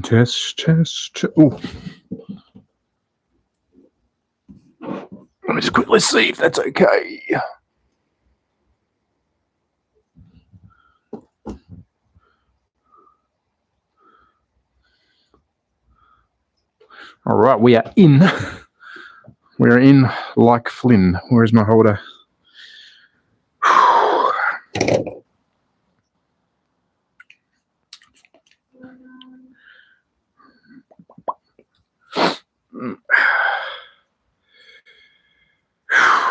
Test. Oh. Let me just quickly see if that's okay. All right, we are in. We're in like Flynn. Where's my holder?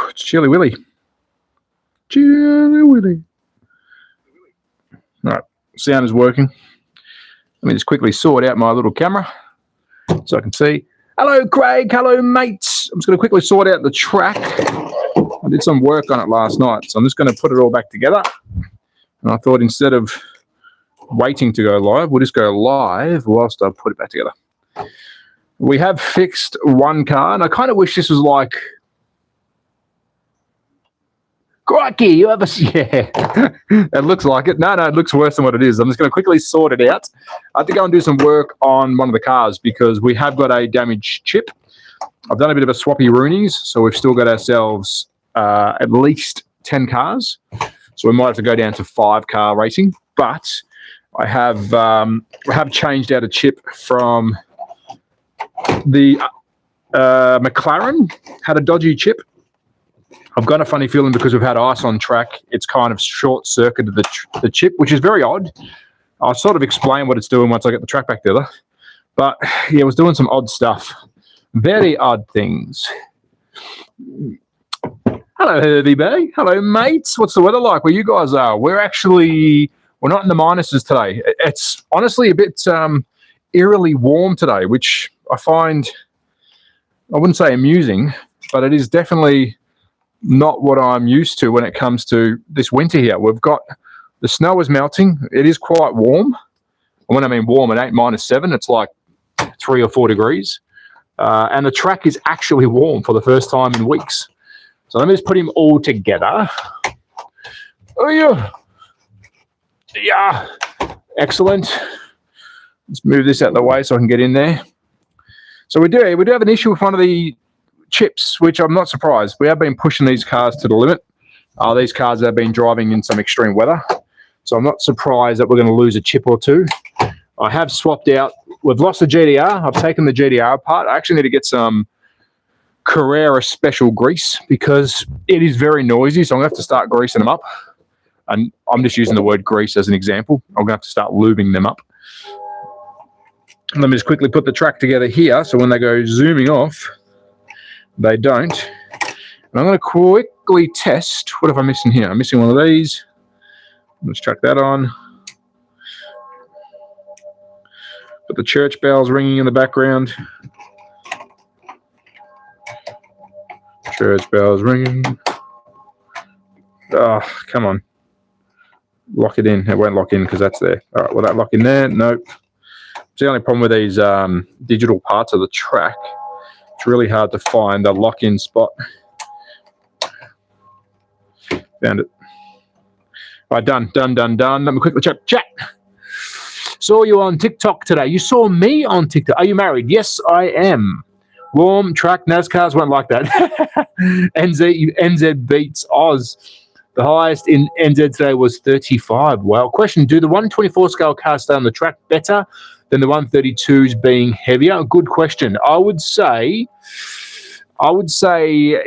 It's Chilly Willy. Chilly Willy. All right, sound is working. Let me just quickly sort out my little camera so I can see. Hello, Craig. Hello, mates. I'm just going to quickly sort out the track. I did some work on it last night, so I'm just going to put it all back together. And I thought instead of waiting to go live, we'll just go live whilst I put it back together. We have fixed one car, and I kind of wish this was like, crikey, you have a, yeah, it looks like it. No, it looks worse than what it is. I'm just going to quickly sort it out. I have to go and do some work on one of the cars because we have got a damaged chip. I've done a bit of a swappy roonies, so we've still got ourselves at least 10 cars. So we might have to go down to 5-car racing, but I have changed out a chip from the McLaren, had a dodgy chip. I've got a funny feeling because we've had ice on track, it's kind of short-circuited the chip, which is very odd. I'll sort of explain what it's doing once I get the track back together. But, yeah, it was doing some odd stuff. Very odd things. Hello, Herbie Bay. Hello, mates. What's the weather like where you guys are? We're not in the minuses today. It's honestly a bit eerily warm today, which I find, I wouldn't say amusing, but it is definitely not what I'm used to when it comes to this winter here. We've got, the snow is melting. It is quite warm. And when I mean warm, it ain't -7. It's like 3 or 4 degrees. And the track is actually warm for the first time in weeks. So let me just put him all together. Oh, yeah. Yeah. Excellent. Let's move this out of the way so I can get in there. So we do have an issue with one of the chips, which I'm not surprised. We have been pushing these cars to the limit. These cars have been driving in some extreme weather. So I'm not surprised that we're going to lose a chip or two. I have swapped out. We've lost the GDR. I've taken the GDR apart. I actually need to get some Carrera special grease because it is very noisy. So I'm going to have to start greasing them up. And I'm just using the word grease as an example. I'm going to have to start lubing them up. Let me just quickly put the track together here so when they go zooming off, they don't. And I'm going to quickly test. What have I missing here? I'm missing one of these. Let's chuck that on. Got the church bells ringing in the background. Church bells ringing. Oh, come on. Lock it in. It won't lock in because that's there. All right, will that lock in there? Nope. It's the only problem with these digital parts of the track. It's really hard to find a lock-in spot. Found it. All right, done. Let me quickly check chat. Saw you on TikTok today. You saw me on TikTok. Are you married? Yes, I am. Warm track. NASCARs won't like that. NZ beats Oz. The highest in NZ today was 35. Wow. Question, do the 124 scale cars stay on the track better than the 132s being heavier? Good question. I would say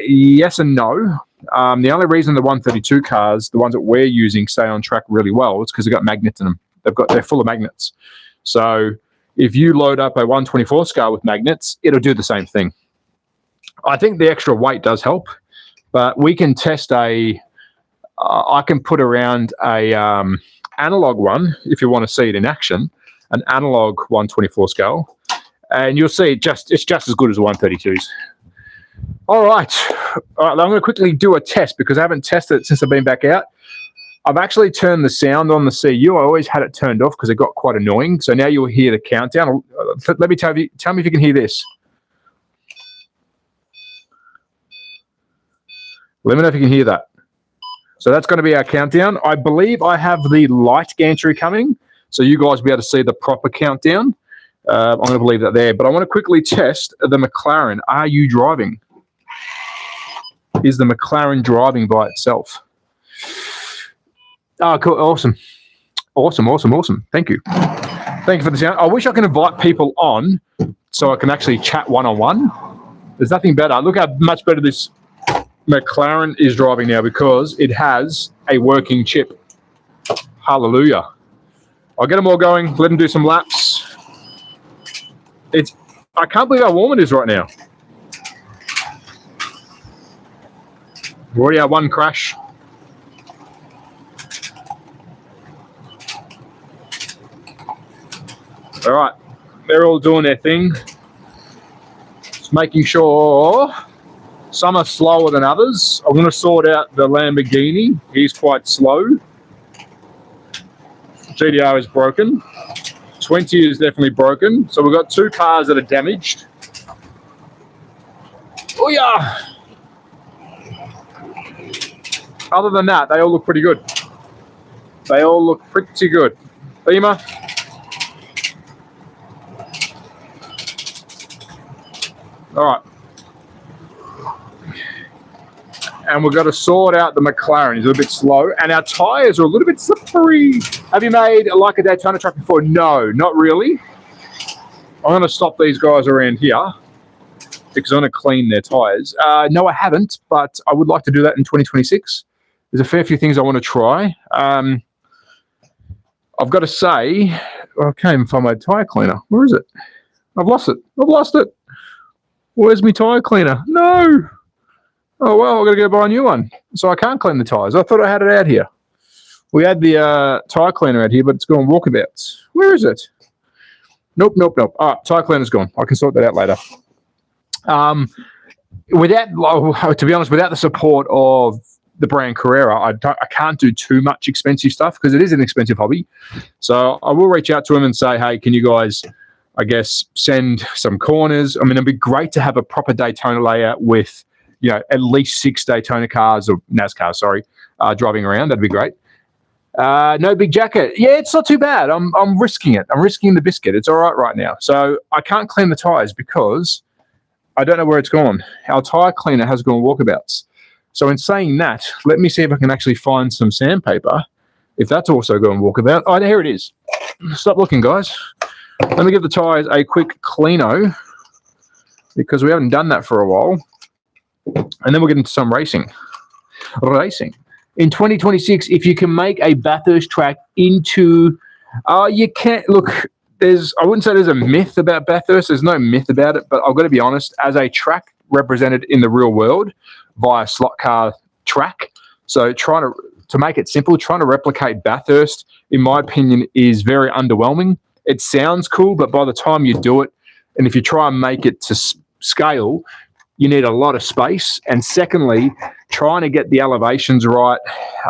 yes and no. The only reason the 132 cars, the ones that we're using, stay on track really well is because they've got magnets in them. They're full of magnets. So if you load up a 124 scale with magnets, it'll do the same thing. I think the extra weight does help, but we can test I can put around a analog one if you want to see it in action, an analog 124 scale, and you'll see it's just as good as the 132s. All right, I'm going to quickly do a test because I haven't tested it since I've been back out. I've actually turned the sound on the CU. I always had it turned off because it got quite annoying. So now you'll hear the countdown. Let me tell me if you can hear this. Let me know if you can hear that. So that's going to be our countdown. I believe I have the light gantry coming, so you guys will be able to see the proper countdown. I'm going to leave that there. But I want to quickly test the McLaren. Are you driving? Is the McLaren driving by itself? Oh, cool. Awesome. Awesome. Thank you. Thank you for the sound. I wish I could invite people on so I can actually chat one-on-one. There's nothing better. Look how much better this McLaren is driving now because it has a working chip. Hallelujah. I'll get them all going, let them do some laps. I can't believe how warm it is right now. We've already had one crash. All right, they're all doing their thing. Just making sure some are slower than others. I'm going to sort out the Lamborghini. He's quite slow. GDR is broken. 20 is definitely broken. So we've got 2 cars that are damaged. Oh yeah. Other than that, they all look pretty good. Beamer. All right. And we've got to sort out the McLaren. He's a little bit slow. And our tyres are a little bit slippery. Have you made like a Daytona truck before? No, not really. I'm going to stop these guys around here because I'm going to clean their tyres. No, I haven't, but I would like to do that in 2026. There's a fair few things I want to try. I've got to say, I can't even find my tyre cleaner. Where is it? I've lost it. Where's my tyre cleaner? No. Oh, well, I've got to go buy a new one. So I can't clean the tyres. I thought I had it out here. We had the tyre cleaner out here, but it's gone walkabouts. Where is it? Nope. All right, tyre cleaner's gone. I can sort that out later. To be honest, without the support of the brand Carrera, I can't do too much expensive stuff because it is an expensive hobby. So I will reach out to them and say, hey, can you guys, I guess, send some corners? I mean, it'd be great to have a proper Daytona layout with, at least 6 Daytona cars or NASCAR, driving around. That'd be great. No big jacket. Yeah, it's not too bad. I'm risking it. I'm risking the biscuit. It's all right now. So I can't clean the tires because I don't know where it's gone. Our tire cleaner has gone walkabouts. So in saying that, let me see if I can actually find some sandpaper. If that's also going walkabout. Oh, here it is. Stop looking, guys. Let me give the tires a quick cleano because we haven't done that for a while. And then we'll get into some racing. In 2026, if you can make a Bathurst track into, you can't, look, I wouldn't say there's a myth about Bathurst. There's no myth about it, but I've got to be honest, as a track represented in the real world via slot car track, so trying to make it simple, trying to replicate Bathurst, in my opinion, is very underwhelming. It sounds cool, but by the time you do it, and if you try and make it to scale, you need a lot of space. And secondly, trying to get the elevations right.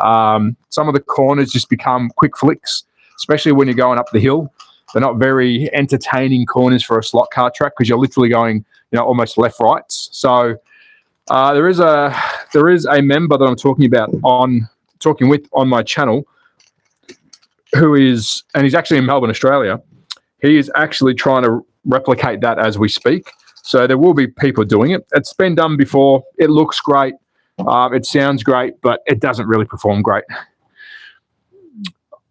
Some of the corners just become quick flicks, especially when you're going up the hill. They're not very entertaining corners for a slot car track because you're literally going, almost left rights. So there is a member that I'm talking with on my channel and he's actually in Melbourne, Australia. He is actually trying to replicate that as we speak. So there will be people doing it. It's been done before. It looks great. It sounds great, but it doesn't really perform great.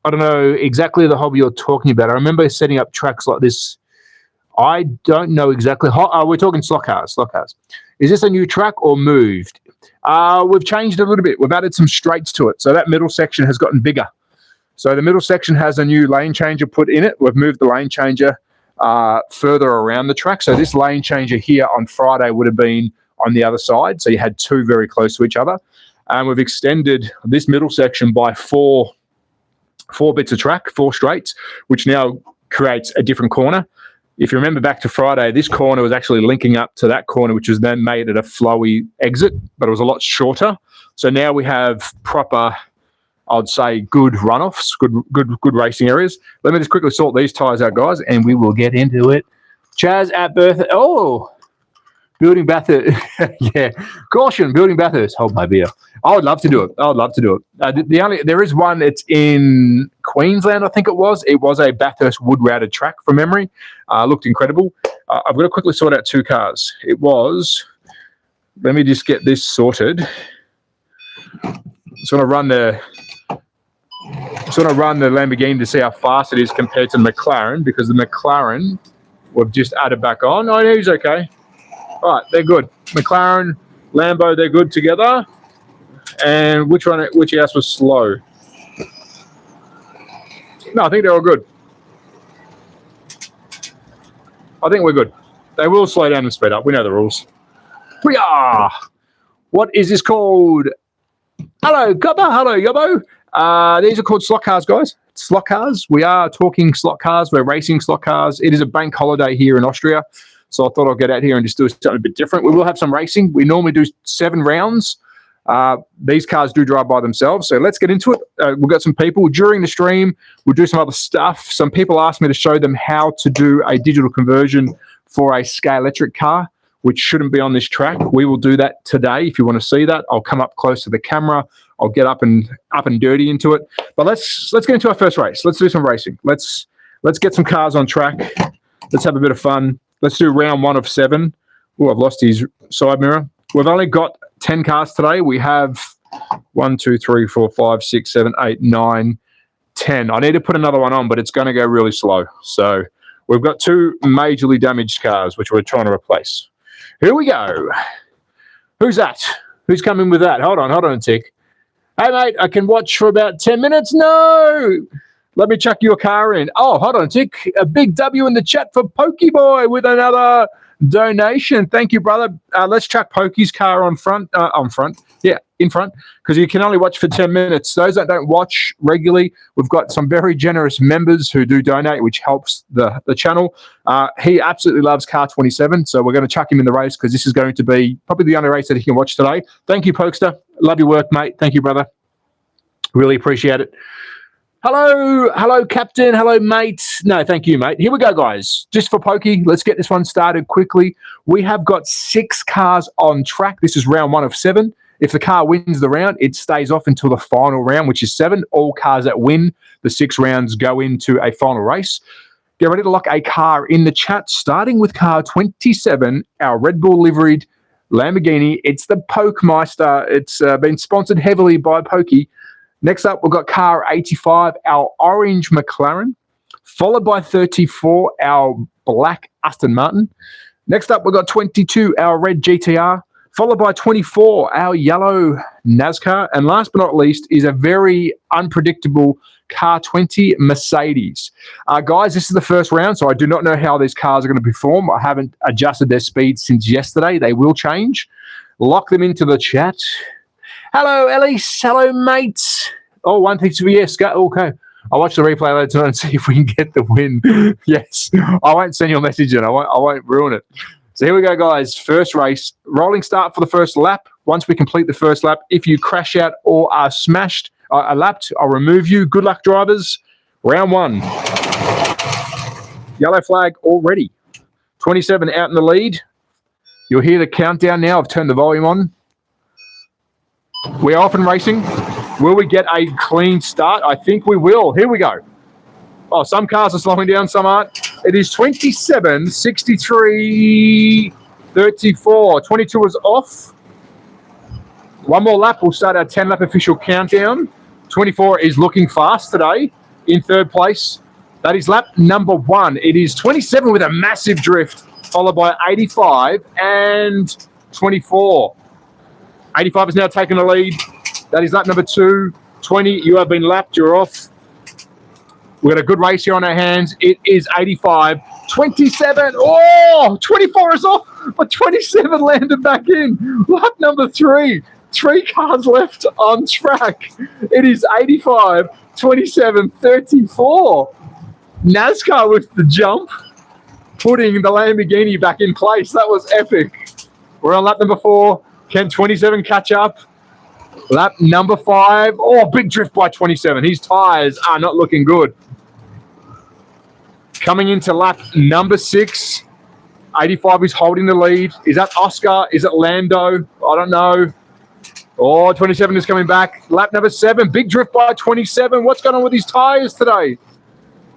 I don't know exactly the hobby you're talking about. I remember setting up tracks like this. I don't know exactly. We're talking slot cars. Is this a new track or moved? We've changed it a little bit. We've added some straights to it. So that middle section has gotten bigger. So the middle section has a new lane changer put in it. We've moved the lane changer further around the track. So this lane changer here on Friday would have been on the other side. So you had 2 very close to each other. And we've extended this middle section by 4 bits of track, 4 straights, which now creates a different corner. If you remember back to Friday, this corner was actually linking up to that corner, which was then made at a flowy exit, but it was a lot shorter. So now we have proper, I'd say, good runoffs, good racing areas. Let me just quickly sort these tyres out, guys, and we will get into it. Chaz at Bertha. Oh, Building Bathurst. Yeah. Caution, Building Bathurst. Hold my beer. I would love to do it. There is one. It's in Queensland, I think it was. It was a Bathurst wood routed track from memory. Looked incredible. I've got to quickly sort out two cars. It was. Let me just get this sorted. Sort of run the Lamborghini to see how fast it is compared to the McLaren, because the McLaren we've just added back on. Oh, he's okay. All right, they're good. McLaren, Lambo, they're good together. And which house was slow? No, I think they're all good. I think we're good. They will slow down and speed up. We know the rules. We are. What is this called? Hello, Gubba. Hello, Yubbo. These are called slot cars, guys. Slot cars. We are talking slot cars. We're racing slot cars. It is a bank holiday here in Austria, so I thought I'd get out here and just do something a bit different. We will have some racing. We normally do 7 rounds. These cars do drive by themselves, so let's get into it. We've got some people during the stream. We'll do some other stuff. Some people asked me to show them how to do a digital conversion for a scale electric car, which shouldn't be on this track. We will do that today. If you want to see that, I'll come up close to the camera. I'll get up and dirty into it. But let's get into our first race. Let's do some racing. Let's get some cars on track. Let's have a bit of fun. Let's do round 1 of 7. Oh, I've lost his side mirror. We've only got 10 cars today. We have 1, 2, 3, 4, 5, 6, 7, 8, 9, 10. I need to put another one on, but it's going to go really slow. So we've got 2 majorly damaged cars, which we're trying to replace. Here we go. Who's that? Who's coming with that? Hold on a tick. Hey, mate, I can watch for about 10 minutes. No. Let me chuck your car in. Oh, hold on a tick. A big W in the chat for Pokeboy with another donation. Thank you, brother. Let's chuck Pokey's car in front, because you can only watch for 10 minutes. Those that don't watch regularly, we've got some very generous members who do donate, which helps the channel. He absolutely loves Car 27, so we're going to chuck him in the race because this is going to be probably the only race that he can watch today. Thank you, Pokester. Love your work, mate. Thank you, brother. Really appreciate it. Hello, Captain. Hello, mate. No, thank you, mate. Here we go, guys. Just for Pokey, let's get this one started quickly. We have got 6 cars on track. This is round 1 of 7. If the car wins the round, it stays off until the final round, which is 7. All cars that win the 6 rounds go into a final race. Get ready to lock a car in the chat, starting with car 27, our Red Bull liveried Lamborghini. It's the Pokemeister. It's been sponsored heavily by Pokey. Next up, we've got car 85, our orange McLaren, followed by 34, our black Aston Martin. Next up, we've got 22, our red GTR, followed by 24, our yellow NASCAR. And last but not least is a very unpredictable car 20 Mercedes. Guys, this is the first round, so I do not know how these cars are going to perform. I haven't adjusted their speed since yesterday. They will change. Lock them into the chat. Hello, Elise. Hello, mates. Oh, 1 thing to be yes. Okay. I'll watch the replay later tonight and see if we can get the win. Yes. I won't send you a message in. I won't ruin it. So here we go, guys. First race. Rolling start for the first lap. Once we complete the first lap, if you crash out or are smashed, lapped, I'll remove you. Good luck, drivers. Round 1. Yellow flag already. 27 out in the lead. You'll hear the countdown now. I've turned the volume on. We're off and racing. Will we get a clean start? I think we will. Here we go. Oh, some cars are slowing down, some aren't. It is 27, 63, 34. 22 is off. One more lap. We'll start our 10-lap official countdown. 24 is looking fast today in 3rd place. That is lap number 1. It is 27 with a massive drift, followed by 85 and 24. 85 is now taking the lead. That is lap number 2. 20, you have been lapped. You're off. We've got a good race here on our hands. It is 85. 27. Oh, 24 is off, but 27 landed back in. Lap number 3. 3 cars left on track. It is 85, 27, 34. NASCAR with the jump, putting the Lamborghini back in place. That was epic. We're on lap number 4. Can 27 catch up? Lap number 5. Oh, big drift by 27. His tyres are not looking good. Coming into lap number 6. 85 is holding the lead. Is that Oscar? Is it Lando? I don't know. Oh, 27 is coming back. Lap number 7. Big drift by 27. What's going on with these tyres today?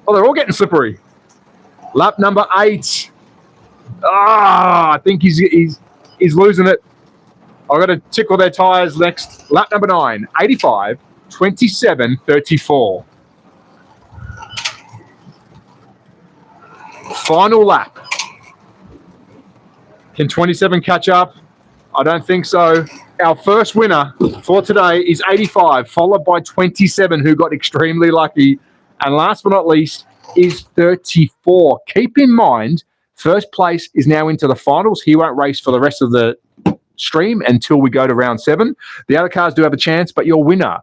Oh, they're all getting slippery. Lap number 8. I think he's losing it. I've got to tickle their tyres next. Lap number 9. 85, 27, 34. Final lap. Can 27 catch up? I don't think so. Our first winner for today is 85, followed by 27, who got extremely lucky. And last but not least is 34. Keep in mind, first place is now into the finals. He won't race for the rest of the stream until we go to round 7. The other cars do have a chance, but your winner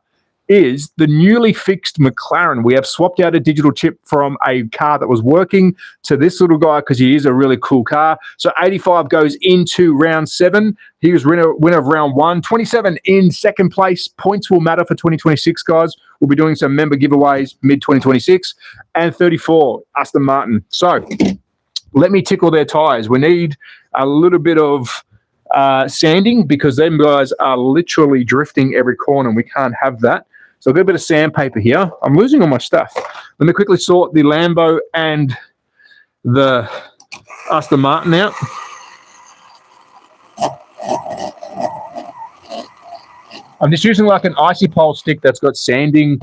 is the newly fixed McLaren. We have swapped out a digital chip from a car that was working to this little guy because he is a really cool car. So 85 goes into round 7. He was winner of round 1. 27 in second place. Points will matter for 2026, guys. We'll be doing some member giveaways mid-2026. And 34, Aston Martin. So let me tickle their tyres. We need a little bit of sanding because them guys are literally drifting every corner and we can't have that. So I've got a bit of sandpaper here. I'm losing all my stuff. Let me quickly sort the Lambo and the Aston Martin out. I'm just using like an icy pole stick that's got sanding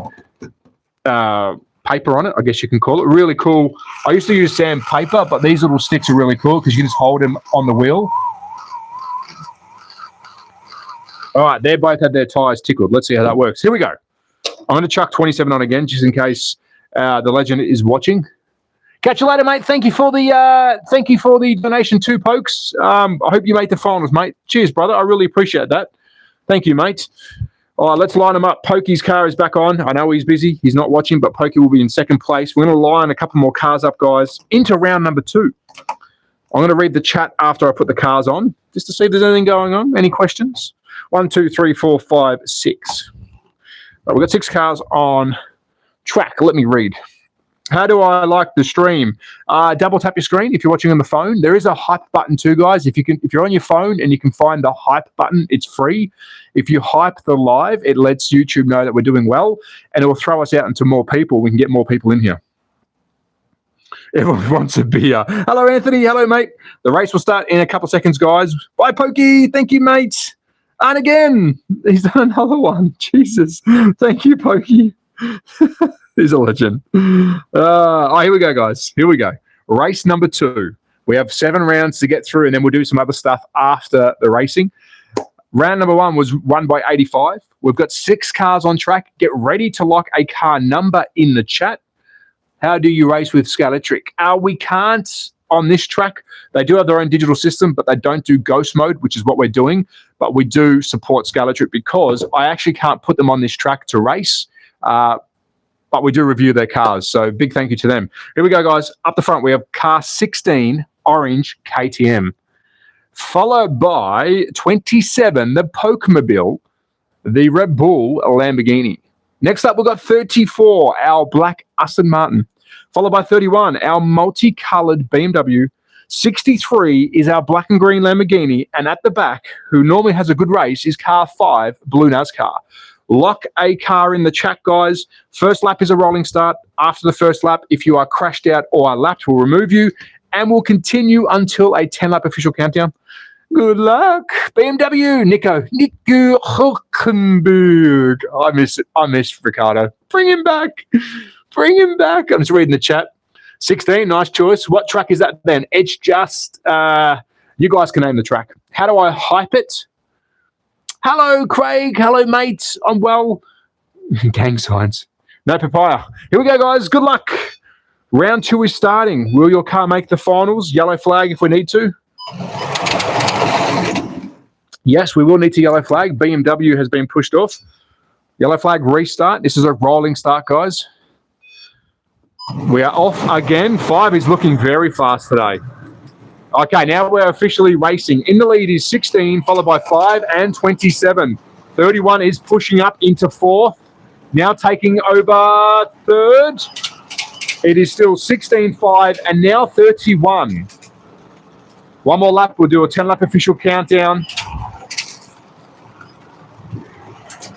paper on it, I guess you can call it. Really cool. I used to use sandpaper, but these little sticks are really cool because you can just hold them on the wheel. All right, they both had their tyres tickled. Let's see how that works. Here we go. I'm going to chuck 27 on again, just in case the legend is watching. Catch you later, mate. Thank you for the donation too, Pokes. I hope you made the finals, mate. Cheers, brother. I really appreciate that. Thank you, mate. All right, let's line him up. Pokey's car is back on. I know he's busy. He's not watching, but Pokey will be in second place. We're going to line a couple more cars up, guys, into round number 2. I'm going to read the chat after I put the cars on, just to see if there's anything going on. Any questions? 1, 2, 3, 4, 5, 6. Right, we've got 6 cars on track. Let me read. How do I like the stream? Double tap your screen if you're watching on the phone. There is a hype button too, guys. If you're on your phone and you can find the hype button, it's free. If you hype the live, it lets YouTube know that we're doing well, and it will throw us out into more people. We can get more people in here. Everyone wants a beer. Hello, Anthony. Hello, mate. The race will start in a couple seconds, guys. Bye, Pokey. Thank you, mate. And again, he's done another one. Jesus. Thank you, Pokey. He's a legend. Here we go, guys. Here we go. Race number 2. We have 7 rounds to get through, and then we'll do some other stuff after the racing. Round number 1 was won by 85. We've got 6 cars on track. Get ready to lock a car number in the chat. How do you race with Scaletric? We can't on this track. They do have their own digital system, but they don't do ghost mode, which is what we're doing. But we do support Scaletric because I actually can't put them on this track to race. But we do review their cars. So big thank you to them. Here we go, guys. Up the front, we have car 16, orange KTM. Followed by 27, the Pokemobile, the Red Bull Lamborghini. Next up, we've got 34, our black Aston Martin. Followed by 31, our multicolored BMW. 63 is our black and green Lamborghini. And at the back, who normally has a good race, is car 5, blue NASCAR. Lock a car in the chat, guys. First lap is a rolling start. After the first lap, if you are crashed out or are lapped, we'll remove you. And we'll continue until a 10-lap official countdown. Good luck. BMW, Nico Hulkenberg. I miss Ricardo. Bring him back. Bring him back. I'm just reading the chat. 16, nice choice. What track is that then? It's just, you guys can name the track. How do I hype it? Hello, Craig. Hello, mate. I'm well. Gang signs. No papaya. Here we go, guys. Good luck. Round 2 is starting. Will your car make the finals? Yellow flag if we need to. Yes, we will need to yellow flag. BMW has been pushed off. Yellow flag restart. This is a rolling start, guys. We are off again. 5 is looking very fast today. Okay, now we're officially racing. In the lead is 16, followed by 5 and 27. 31 is pushing up into 4th. Now taking over 3rd. It is still 16, 5, and now 31. One more lap. We'll do a 10-lap official countdown.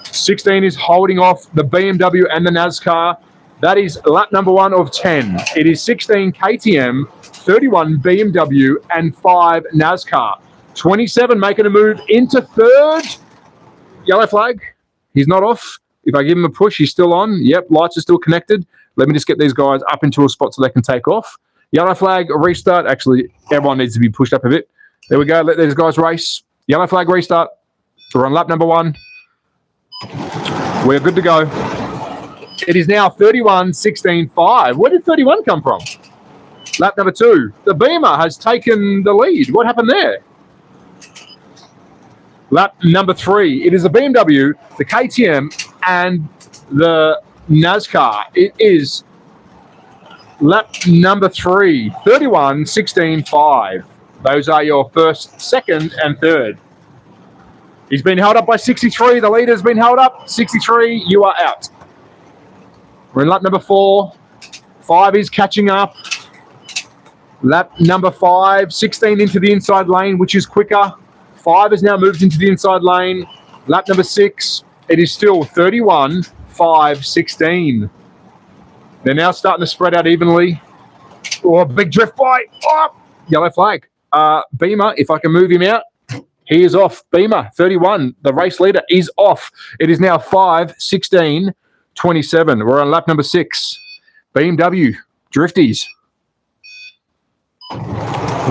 16 is holding off the BMW and the NASCAR. That is lap number 1 of 10. It is 16 KTM, 31 BMW, and 5 NASCAR. 27 making a move into third. Yellow flag. He's not off. If I give him a push, he's still on. Yep, lights are still connected. Let me just get these guys up into a spot so they can take off. Yellow flag, restart. Actually, everyone needs to be pushed up a bit. There we go. Let these guys race. Yellow flag, restart. We're on lap number 1. We're good to go. It is now 31-16-5. Where did 31 come from? Lap number 2. The Beamer has taken the lead. What happened there? Lap number 3. It is the BMW, the KTM, and the NASCAR. It is lap number 3. 31-16-5. Those are your first, second, and third. He's been held up by 63. The leader's been held up. 63, you are out. We're in lap number 4. 5 is catching up. Lap number 5. 16 into the inside lane, which is quicker. 5 has now moved into the inside lane. Lap number 6. It is still 31-5-16. They're now starting to spread out evenly. Oh, big drift by. Oh, yellow flag. Beamer, if I can move him out. He is off. Beamer, 31. The race leader is off. It is now 5-16-27. We're on lap number 6. BMW, Drifties.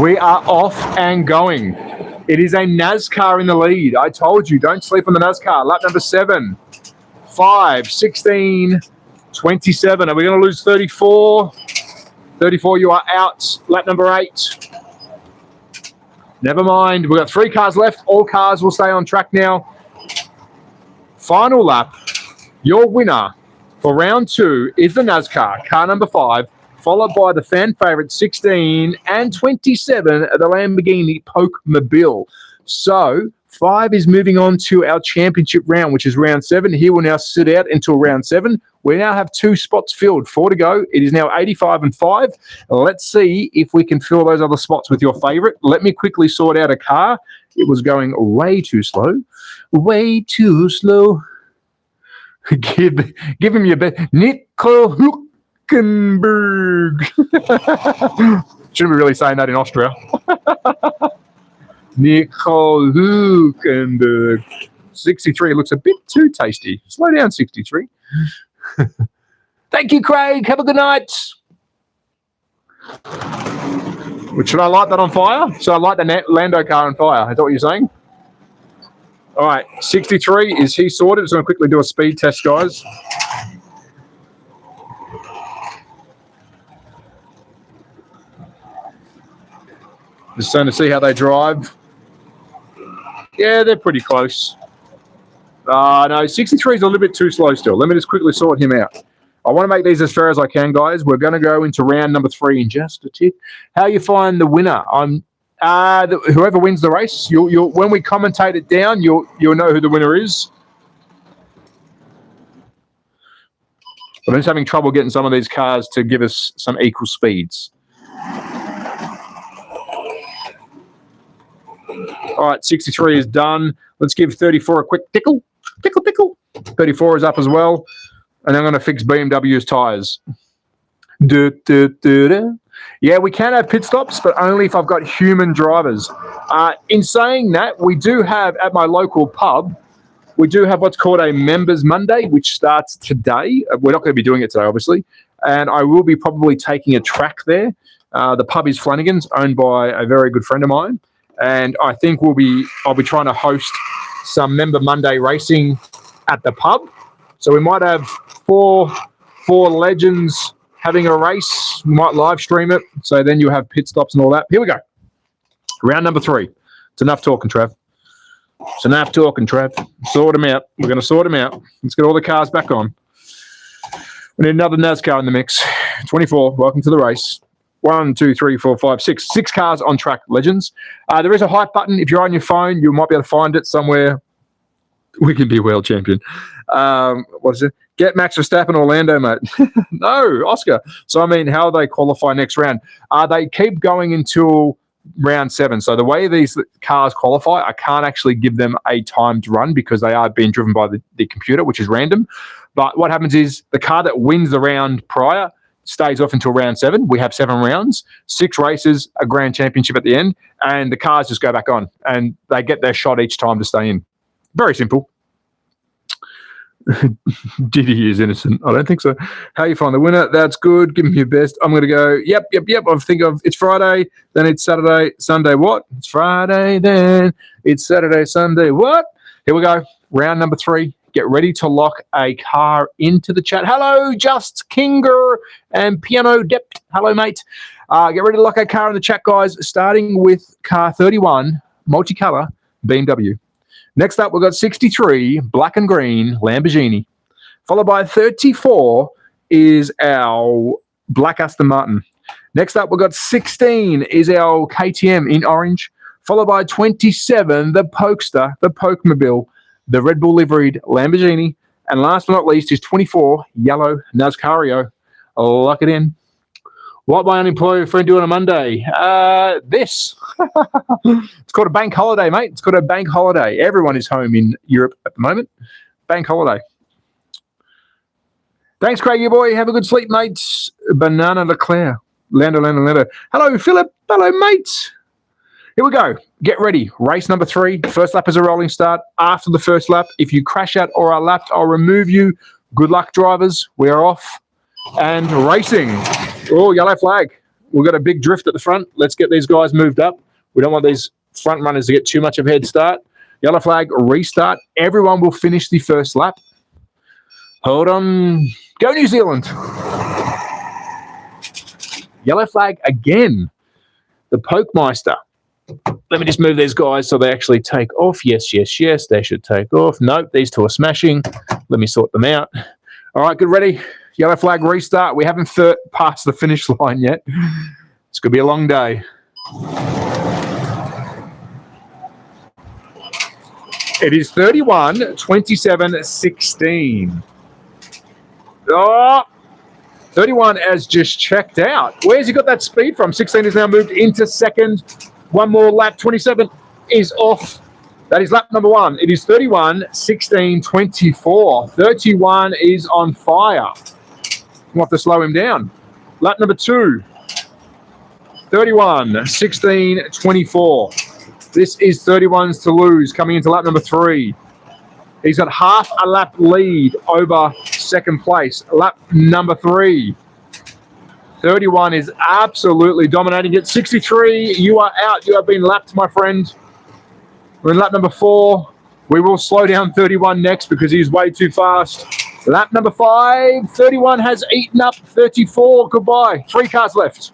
We are off and going. It is a NASCAR in the lead. I told you, don't sleep on the NASCAR. Lap number 7. 5-16-27. Are we going to lose 34? 34, you are out. Lap number 8. Never mind. We've got 3 cars left. All cars will stay on track now. Final lap. Your winner for round 2 is the NASCAR, car number 5, followed by the fan favorite 16 and 27, the Lamborghini Pokemobile. So 5 is moving on to our championship round, which is round 7. He will now sit out until round 7. We now have 2 spots filled, 4 to go. It is now 85-5. Let's see if we can fill those other spots with your favorite. Let me quickly sort out a car. It was going way too slow. Way too slow. Give him your best. Nico Hülkenberg. Shouldn't be really saying that in Austria. Nico Hülkenberg. 63 looks a bit too tasty. Slow down, 63. Thank you, Craig. Have a good night. Should I light that on fire? Should I light the Lando car on fire? Is that what you're saying? All right, 63, is he sorted? So I'm going to quickly do a speed test, guys. Just starting to see how they drive. Yeah, they're pretty close. No, 63 is a little bit too slow still. Let me just quickly sort him out. I want to make these as fair as I can, guys. We're going to go into round number 3 in just a tick. How you find the winner? Whoever wins the race, you'll when we commentate it down, you'll know who the winner is. But I'm just having trouble getting some of these cars to give us some equal speeds. All right, 63 is done. Let's give 34 a quick tickle. Tickle, tickle. 34 is up as well. And I'm going to fix BMW's tyres. Yeah, we can have pit stops, but only if I've got human drivers. In saying that, we do have, at my local pub, we do have what's called a Members Monday, which starts today. We're not going to be doing it today, obviously. And I will be probably taking a track there. The pub is Flanagan's, owned by a very good friend of mine. And I think I'll be trying to host some Member Monday racing at the pub. So we might have four legends having a race. We might live stream it. So then you have pit stops and all that. Here we go. Round number 3. It's enough talking, Trav. It's enough talking, Trav. Sort them out. We're going to sort them out. Let's get all the cars back on. We need another NASCAR in the mix. 24. Welcome to the race. 1, 2, 3, 4, 5, 6. 6 cars on track, legends. There is a hype button. If you're on your phone, you might be able to find it somewhere. We can be world champion. What is it? Get Max Verstappen, Orlando, mate. No, Oscar. So, I mean, how they qualify next round? They keep going until round 7. So the way these cars qualify, I can't actually give them a timed run because they are being driven by the computer, which is random. But what happens is the car that wins the round prior stays off until round 7. We have 7 rounds, 6 races, a grand championship at the end, and the cars just go back on, and they get their shot each time to stay in. Very simple. Diddy is innocent. I don't think so. How you find the winner? That's good. Give me your best. I'm going to go, yep. I think it's Friday, then it's Saturday, Sunday, what? It's Friday, then it's Saturday, Sunday, what? Here we go. Round number 3. Get ready to lock a car into the chat. Hello, Just Kinger and Piano Dept. Hello, mate. Get ready to lock a car in the chat, guys, starting with car 31, multicolour BMW. Next up, we've got 63, black and green, Lamborghini. Followed by 34 is our black Aston Martin. Next up, we've got 16 is our KTM in orange. Followed by 27, the Pokester, the Pokemobile, the Red Bull liveried Lamborghini. And last but not least is 24, yellow Nascario. Lock it in. What my unemployed friend do on a Monday? This. It's called a bank holiday, mate. It's called a bank holiday. Everyone is home in Europe at the moment. Bank holiday. Thanks, Craigie boy. Have a good sleep, mate. Banana Leclerc. Lando. Hello, Philip. Hello, mate. Here we go. Get ready. Race number 3. First lap is a rolling start. After the first lap, if you crash out or are lapped, I'll remove you. Good luck, drivers. We are off and racing. Oh, yellow flag. We've got a big drift at the front. Let's get these guys moved up. We don't want these front runners to get too much of a head start. Yellow flag, restart. Everyone will finish the first lap. Hold on. Go New Zealand. Yellow flag again. The Pokemeister. Let me just move these guys so they actually take off. Yes. They should take off. Nope, these two are smashing. Let me sort them out. All right, good, ready. Yellow flag, restart. We haven't passed the finish line yet. It's going to be a long day. It is 31, 27, 16. Oh, 31 has just checked out. Where's he got that speed from? 16 is now moved into second. One more lap. 27 is off. That is lap number 1. It is 31, 16, 24. 31 is on fire. We'll have to slow him down. Lap number 2. 31, 16, 24. This is 31's to lose coming into lap number 3. He's got half a lap lead over second place. Lap number 3. 31 is absolutely dominating it. 63, you are out. You have been lapped, my friend. We're in lap number 4. We will slow down 31 next because he's way too fast. Lap number 5. 31 has eaten up 34. Goodbye. 3 cars left.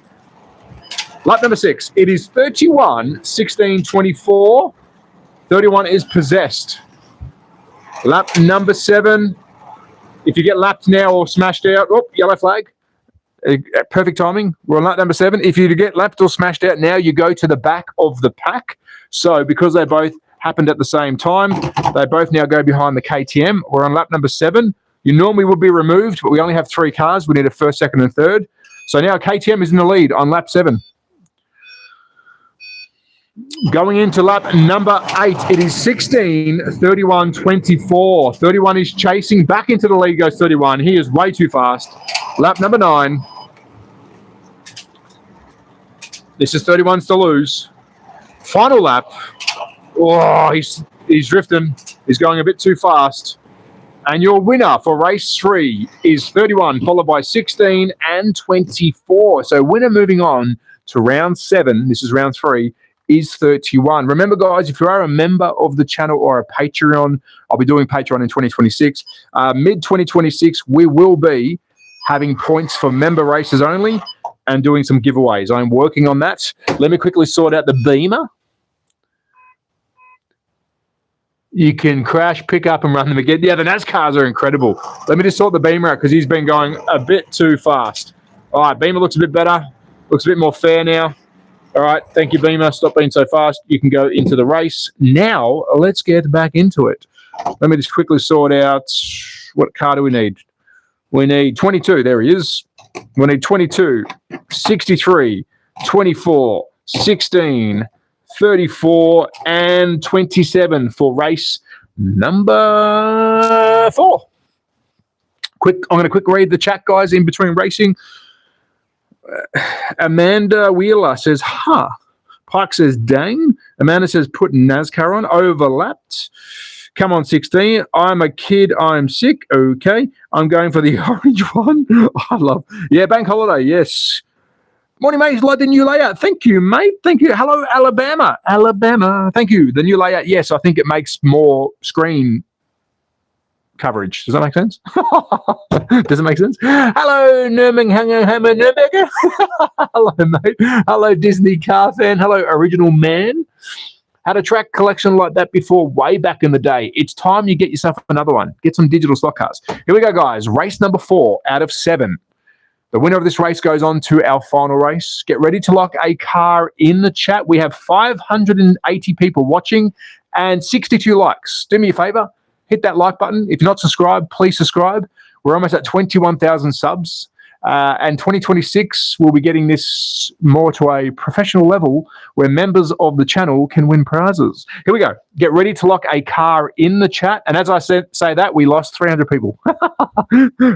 Lap number 6. It is 31, 16, 24. 31 is possessed. Lap number 7. If you get lapped now or smashed out, oh, yellow flag. Perfect timing. We're on lap number 7. If you get lapped or smashed out now, you go to the back of the pack. So because they both happened at the same time, they both now go behind the KTM. We're on lap number 7. You normally would be removed, but we only have 3 cars. We need a first, second, and third. So now KTM is in the lead on lap 7. Going into lap number 8, it is 16, 31, 24. 31 is chasing. Back into the lead goes 31. He is way too fast. Lap number 9. This is 31's to lose. Final lap. Oh, he's drifting. He's going a bit too fast. And your winner for race 3 is 31, followed by 16 and 24. So winner moving on to round 7. This is round 3. Is 31. Remember, guys, if you are a member of the channel or a Patreon, I'll be doing Patreon in 2026. Mid-2026, we will be having points for member races only and doing some giveaways. I'm working on that. Let me quickly sort out the Beamer. You can crash, pick up, and run them again. Yeah, the NASCARs are incredible. Let me just sort the Beamer out because he's been going a bit too fast. All right, Beamer looks a bit better. Looks a bit more fair now. All right, thank you, Beamer. Stop being so fast. You can go into the race. Now, let's get back into it. Let me just quickly sort out what car do we need. We need 22. There he is. We need 22, 63, 24, 16, 34, and 27 for race number 4. I'm going to quick read the chat, guys, in between racing. Amanda Wheeler says, huh. Pike says, dang. Amanda says, put NASCAR on. Overlapped. Come on, 16. I'm a kid. I'm sick. Okay. I'm going for the orange one. I love. Yeah, bank holiday. Yes. Morning, mate. Like the new layout. Thank you, mate. Thank you. Hello, Alabama. Alabama. Thank you. The new layout. Yes, I think it makes more screen coverage. Does that make sense? Does it make sense? Hello, Nürnberger. Hello, mate. Hello, Disney car fan. Hello, original man. Had a track collection like that before, way back in the day. It's time you get yourself another one. Get some digital slot cars. Here we go, guys. Race number 4 out of 7. The winner of this race goes on to our final race. Get ready to lock a car in the chat. We have 580 people watching and 62 likes. Do me a favor. Hit that like button. If you're not subscribed, please subscribe. We're almost at 21,000 subs. And 2026, we'll be getting this more to a professional level where members of the channel can win prizes. Here we go. Get ready to lock a car in the chat. And as I say that, we lost 300 people.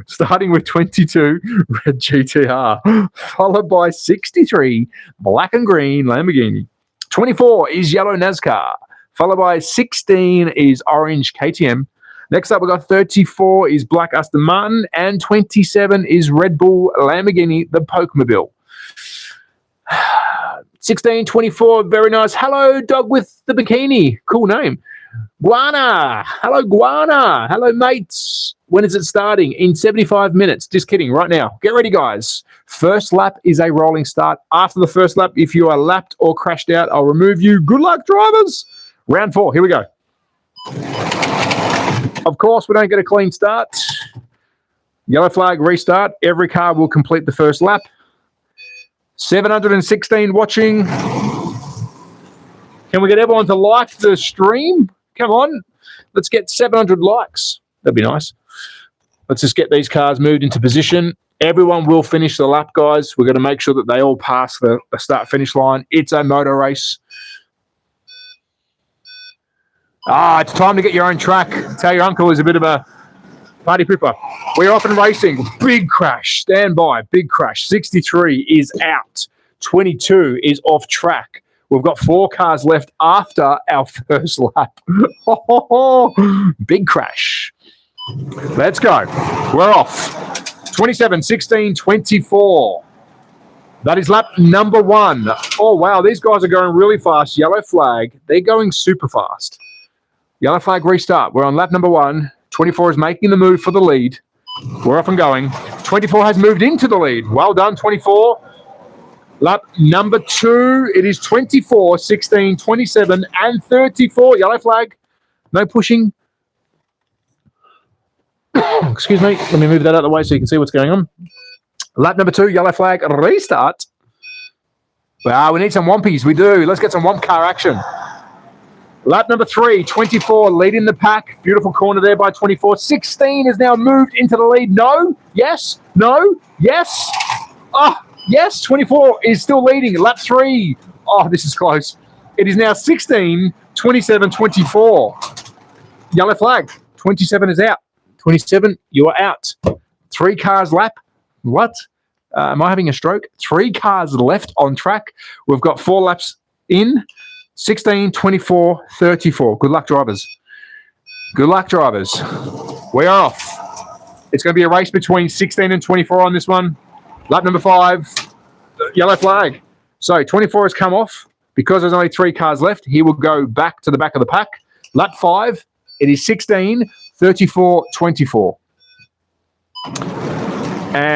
Starting with 22, red GTR, followed by 63, black and green Lamborghini. 24 is yellow NASCAR, followed by 16 is orange KTM. Next up, we've got 34 is black Aston Martin, and 27 is Red Bull Lamborghini, the Pokemobile. 16, 24, very nice. Hello, dog with the bikini. Cool name. Guana. Hello, Guana. Hello, mates. When is it starting? In 75 minutes. Just kidding, right now. Get ready, guys. First lap is a rolling start. After the first lap, if you are lapped or crashed out, I'll remove you. Good luck, drivers. Round 4, here we go. Of course, we don't get a clean start. Yellow flag, restart. Every car will complete the first lap. 716 watching. Can we get everyone to like the stream? Come on. Let's get 700 likes. That'd be nice. Let's just get these cars moved into position. Everyone will finish the lap, guys. We're going to make sure that they all pass the start-finish line. It's a motor race. It's time to get your own track. Tell your uncle is a bit of a party pooper. We're off and racing. Big crash. Stand by. Big crash. 63 is out. 22 is off track. We've got 4 cars left after our first lap. Big crash. Let's go. We're off. 27, 16, 24. That is lap number 1. Oh, wow. These guys are going really fast. Yellow flag. They're going super fast. Yellow flag restart. We're on lap number 1. 24 is making the move for the lead. We're off and going. 24 has moved into the lead. Well done, 24. Lap number 2. It is 24, 16, 27, and 34. Yellow flag. No pushing. Excuse me. Let me move that out of the way so you can see what's going on. Lap number 2. Yellow flag. Restart. Wow, we need some wompies. We do. Let's get some womp car action. Lap number 3, 24 leading the pack. Beautiful corner there by 24. 16 has now moved into the lead. No, yes, no, yes. Yes, 24 is still leading. Lap 3. Oh, this is close. It is now 16, 27, 24. Yellow flag. 27 is out. 27, you are out. 3 cars lap. What? Am I having a stroke? 3 cars left on track. We've got 4 laps in. 16, 24, 34. Good luck, drivers. Good luck, drivers. We are off. It's going to be a race between 16 and 24 on this one. Lap number 5, yellow flag. So 24 has come off. Because there's only 3 cars left, he will go back to the back of the pack. Lap 5, it is 16, 34, 24. And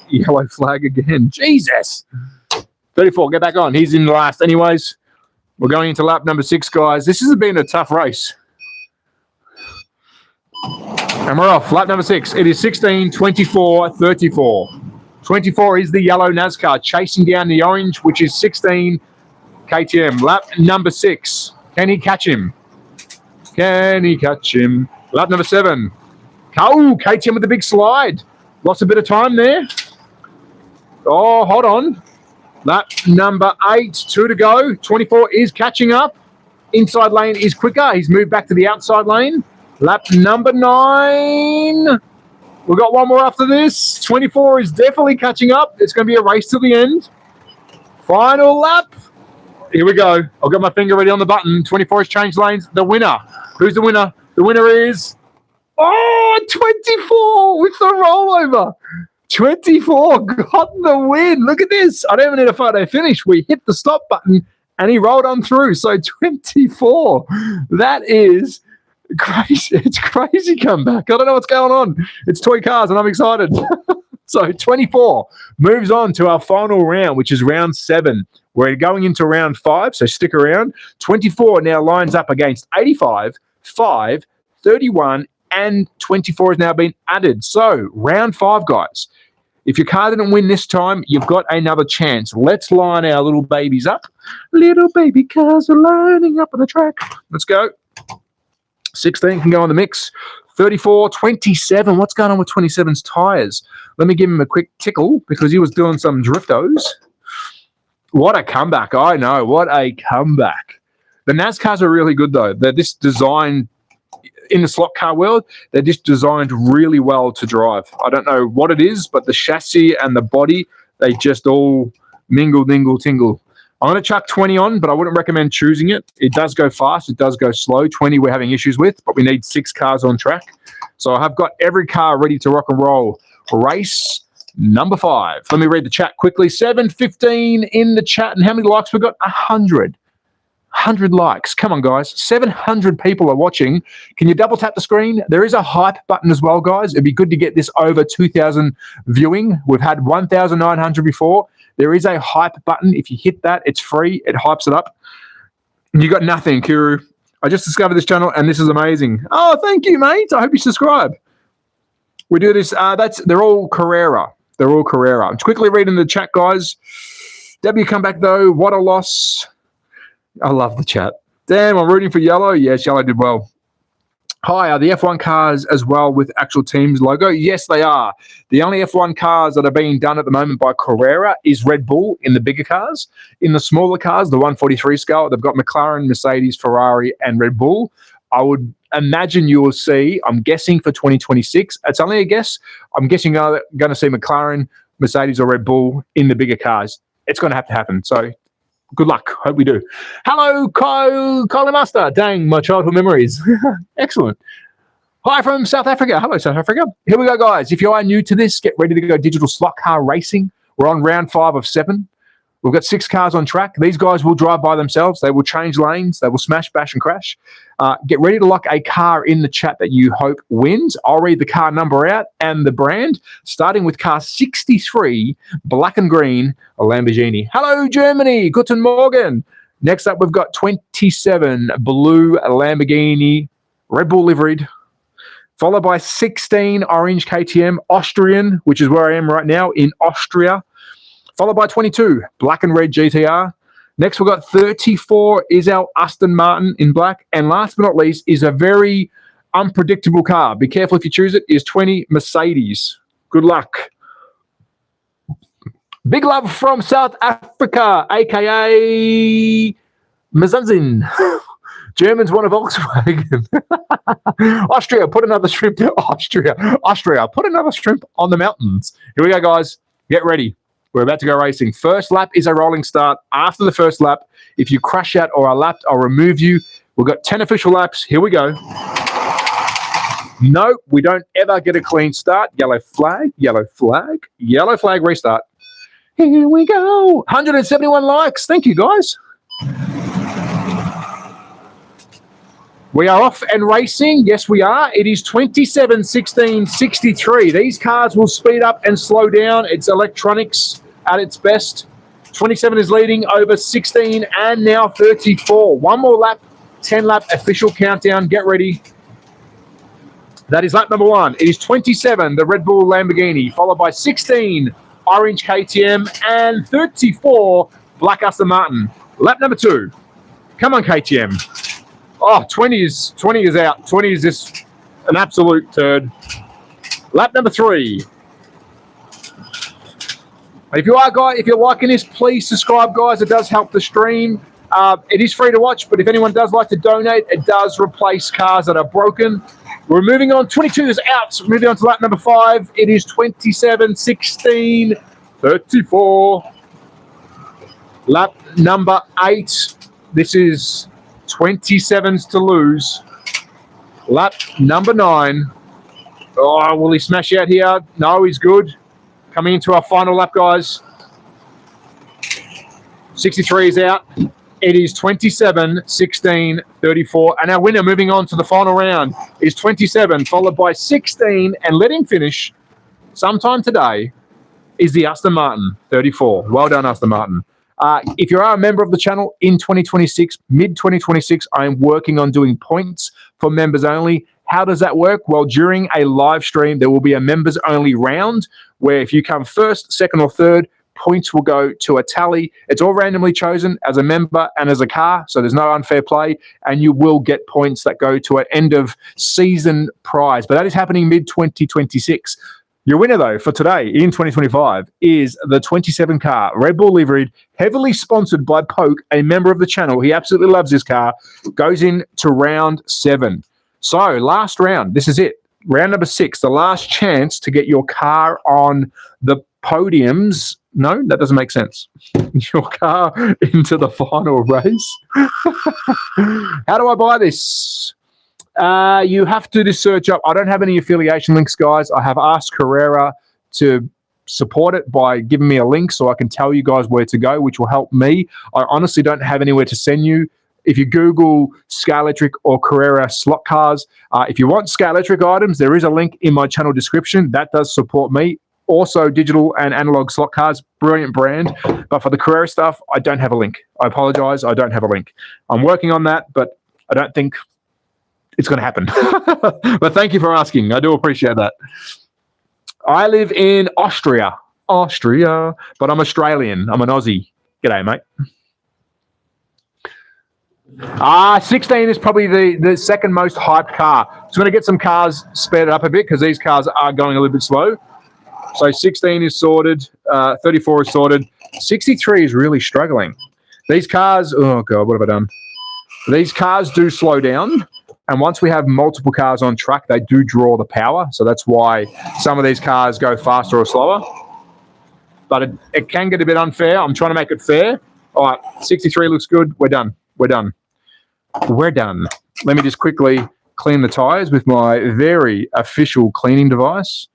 yellow flag again. Jesus. 34, get back on. He's in last anyways. We're going into lap number 6, guys. This has been a tough race. And we're off. Lap number 6. It is 16, 24, 34. 24 is the yellow NASCAR chasing down the orange, which is 16 KTM. Lap number 6. Can he catch him? Can he catch him? Lap number 7. Oh, KTM with the big slide. Lost a bit of time there. Oh, hold on. Lap number 8, 2 to go. 24 is catching up. Inside lane is quicker. He's moved back to the outside lane. Lap number 9. We've got one more after this. 24 is definitely catching up. It's going to be a race to the end. Final lap. Here we go. I've got my finger ready on the button. 24 has changed lanes. The winner. Who's the winner? The winner is... Oh, 24 with the rollover. 24 got the win. Look at this. I don't even need a photo finish. We hit the stop button and he rolled on through. So 24. That is crazy. It's crazy comeback. I don't know what's going on. It's Toy Cars and I'm excited. So 24 moves on to our final round, which is round 7. We're going into round 5, so stick around. 24 now lines up against 85, 5, 31, and 24 has now been added. So round 5, guys. If your car didn't win this time, you've got another chance. Let's line our little babies up. Little baby cars are lining up on the track. Let's go. 16 can go on the mix. 34, 27. What's going on with 27's tyres? Let me give him a quick tickle because he was doing some driftos. What a comeback. I know. What a comeback. The NASCARs are really good, though. They're just designed, in the slot car world, they're just designed really well to drive. I don't know what it is, but the chassis and the body, they just all mingle, dingle, tingle. I'm going to chuck 20 on, but I wouldn't recommend choosing it. It does go fast. It does go slow. 20 we're having issues with, but we need 6 cars on track. So I have got every car ready to rock and roll. Race number 5. Let me read the chat quickly. 715 in the chat. And how many likes? We've got 100. 100 likes. Come on, guys. 700 people are watching. Can you double tap the screen? There is a hype button as well, guys. It'd be good to get this over 2,000 viewing. We've had 1,900 before. There is a hype button. If you hit that, it's free. It hypes it up. You got nothing, Kuru. I just discovered this channel, and this is amazing. Oh, thank you, mate. I hope you subscribe. We do this. They're all Carrera. They're all Carrera. I'm quickly reading the chat, guys. W comeback, though. What a loss. I love the chat. Damn, I'm rooting for Yellow. Yes, Yellow did well. Hi, are the F1 cars as well with actual team's logo? Yes, they are. The only F1 cars that are being done at the moment by Carrera is Red Bull in the bigger cars. In the smaller cars, the 143 scale, they've got McLaren, Mercedes, Ferrari, and Red Bull. I would imagine you will see, I'm guessing for 2026, it's only a guess, I'm guessing you're going to see McLaren, Mercedes, or Red Bull in the bigger cars. It's going to have to happen. So good luck. Hope we do. Hello, Colin Master. Dang, my childhood memories. Excellent. Hi from South Africa. Hello, South Africa. Here we go, guys. If you are new to this, get ready to go digital slot car racing. We're on round 5 of 7. We've got 6 cars on track. These guys will drive by themselves. They will change lanes. They will smash, bash, and crash. Get ready to lock a car in the chat that you hope wins. I'll read the car number out and the brand, starting with car 63, black and green, a Lamborghini. Hello, Germany. Guten Morgen. Next up, we've got 27, blue Lamborghini, Red Bull liveried, followed by 16, orange KTM, Austrian, which is where I am right now in Austria. Followed by 22, black and red GTR. Next, we've got 34 is our Aston Martin in black. And last but not least is a very unpredictable car. Be careful if you choose it, is 20 Mercedes. Good luck. Big love from South Africa, a.k.a. Mazanzin. Germans want a Volkswagen. Austria, put another shrimp. Austria, put another shrimp on the mountains. Here we go, guys. Get ready. We're about to go racing. First lap is a rolling start. After the first lap, if you crash out or are lapped, I'll remove you. We've got 10 official laps. Here we go. No, we don't ever get a clean start. Yellow flag, yellow flag, yellow flag, restart. Here we go. 171 likes. Thank you, guys. We are off and racing. Yes, we are. It is 27, 16, 63. These cars will speed up and slow down. It's electronics at its best. 27 is leading over 16 and now 34. One more lap, 10 lap official countdown. Get ready. That is lap number 1. It is 27, the Red Bull Lamborghini, followed by 16, orange KTM, and 34, black Aston Martin. Lap number 2. Come on, KTM. Oh, 20 is out. 20 is just an absolute turd. Lap number 3. If you are, guys, if you're liking this, please subscribe, guys. It does help the stream. It is free to watch, but if anyone does like to donate, it does replace cars that are broken. We're moving on. 22 is out. Moving on to lap number 5. It is 27, 16, 34. Lap number 8. This is 27s to lose. Lap number 9. Oh, will he smash out here? No, he's good. Coming into our final lap, guys. 63 is out. It is 27, 16, 34. And our winner moving on to the final round is 27, followed by 16. And let him finish sometime today is the Aston Martin 34. Well done, Aston Martin. If you are a member of the channel in 2026, mid-2026, I am working on doing points for members only. How does that work? Well, during a live stream, there will be a members only round where if you come first, second, or third, points will go to a tally. It's all randomly chosen as a member and as a car, so there's no unfair play, and you will get points that go to an end of season prize. But that is happening mid-2026. Your winner, though, for today in 2025 is the 27 car, Red Bull liveried, heavily sponsored by Poke, a member of the channel. He absolutely loves this car. Goes into round 7. So, last round, this is it. Round number 6, the last chance to get your car on the podiums. No, that doesn't make sense. Your car into the final race. How do I buy this? You have to do search up. I don't have any affiliation links, guys. I have asked Carrera to support it by giving me a link so I can tell you guys where to go, which will help me. I honestly don't have anywhere to send you. If you Google Scalextric or Carrera SLOTCARS, if you want Scalextric items, there is a link in my channel description. That does support me. Also, digital and analog slot cars, brilliant brand. But for the Carrera stuff, I don't have a link. I apologize, I don't have a link. I'm working on that, but I don't think it's going to happen. But thank you for asking. I do appreciate that. I live in Austria, but I'm Australian. I'm an Aussie. G'day, mate. 16 is probably the second most hyped car. So I'm going to get some cars sped up a bit because these cars are going a little bit slow. So 16 is sorted, 34 is sorted. 63 is really struggling. These cars, oh God, what have I done? These cars do slow down. And once we have multiple cars on track, they do draw the power. So that's why some of these cars go faster or slower. But it can get a bit unfair. I'm trying to make it fair. All right, 63 looks good. We're done. We're done. We're done. Let me just quickly clean the tires with my very official cleaning device.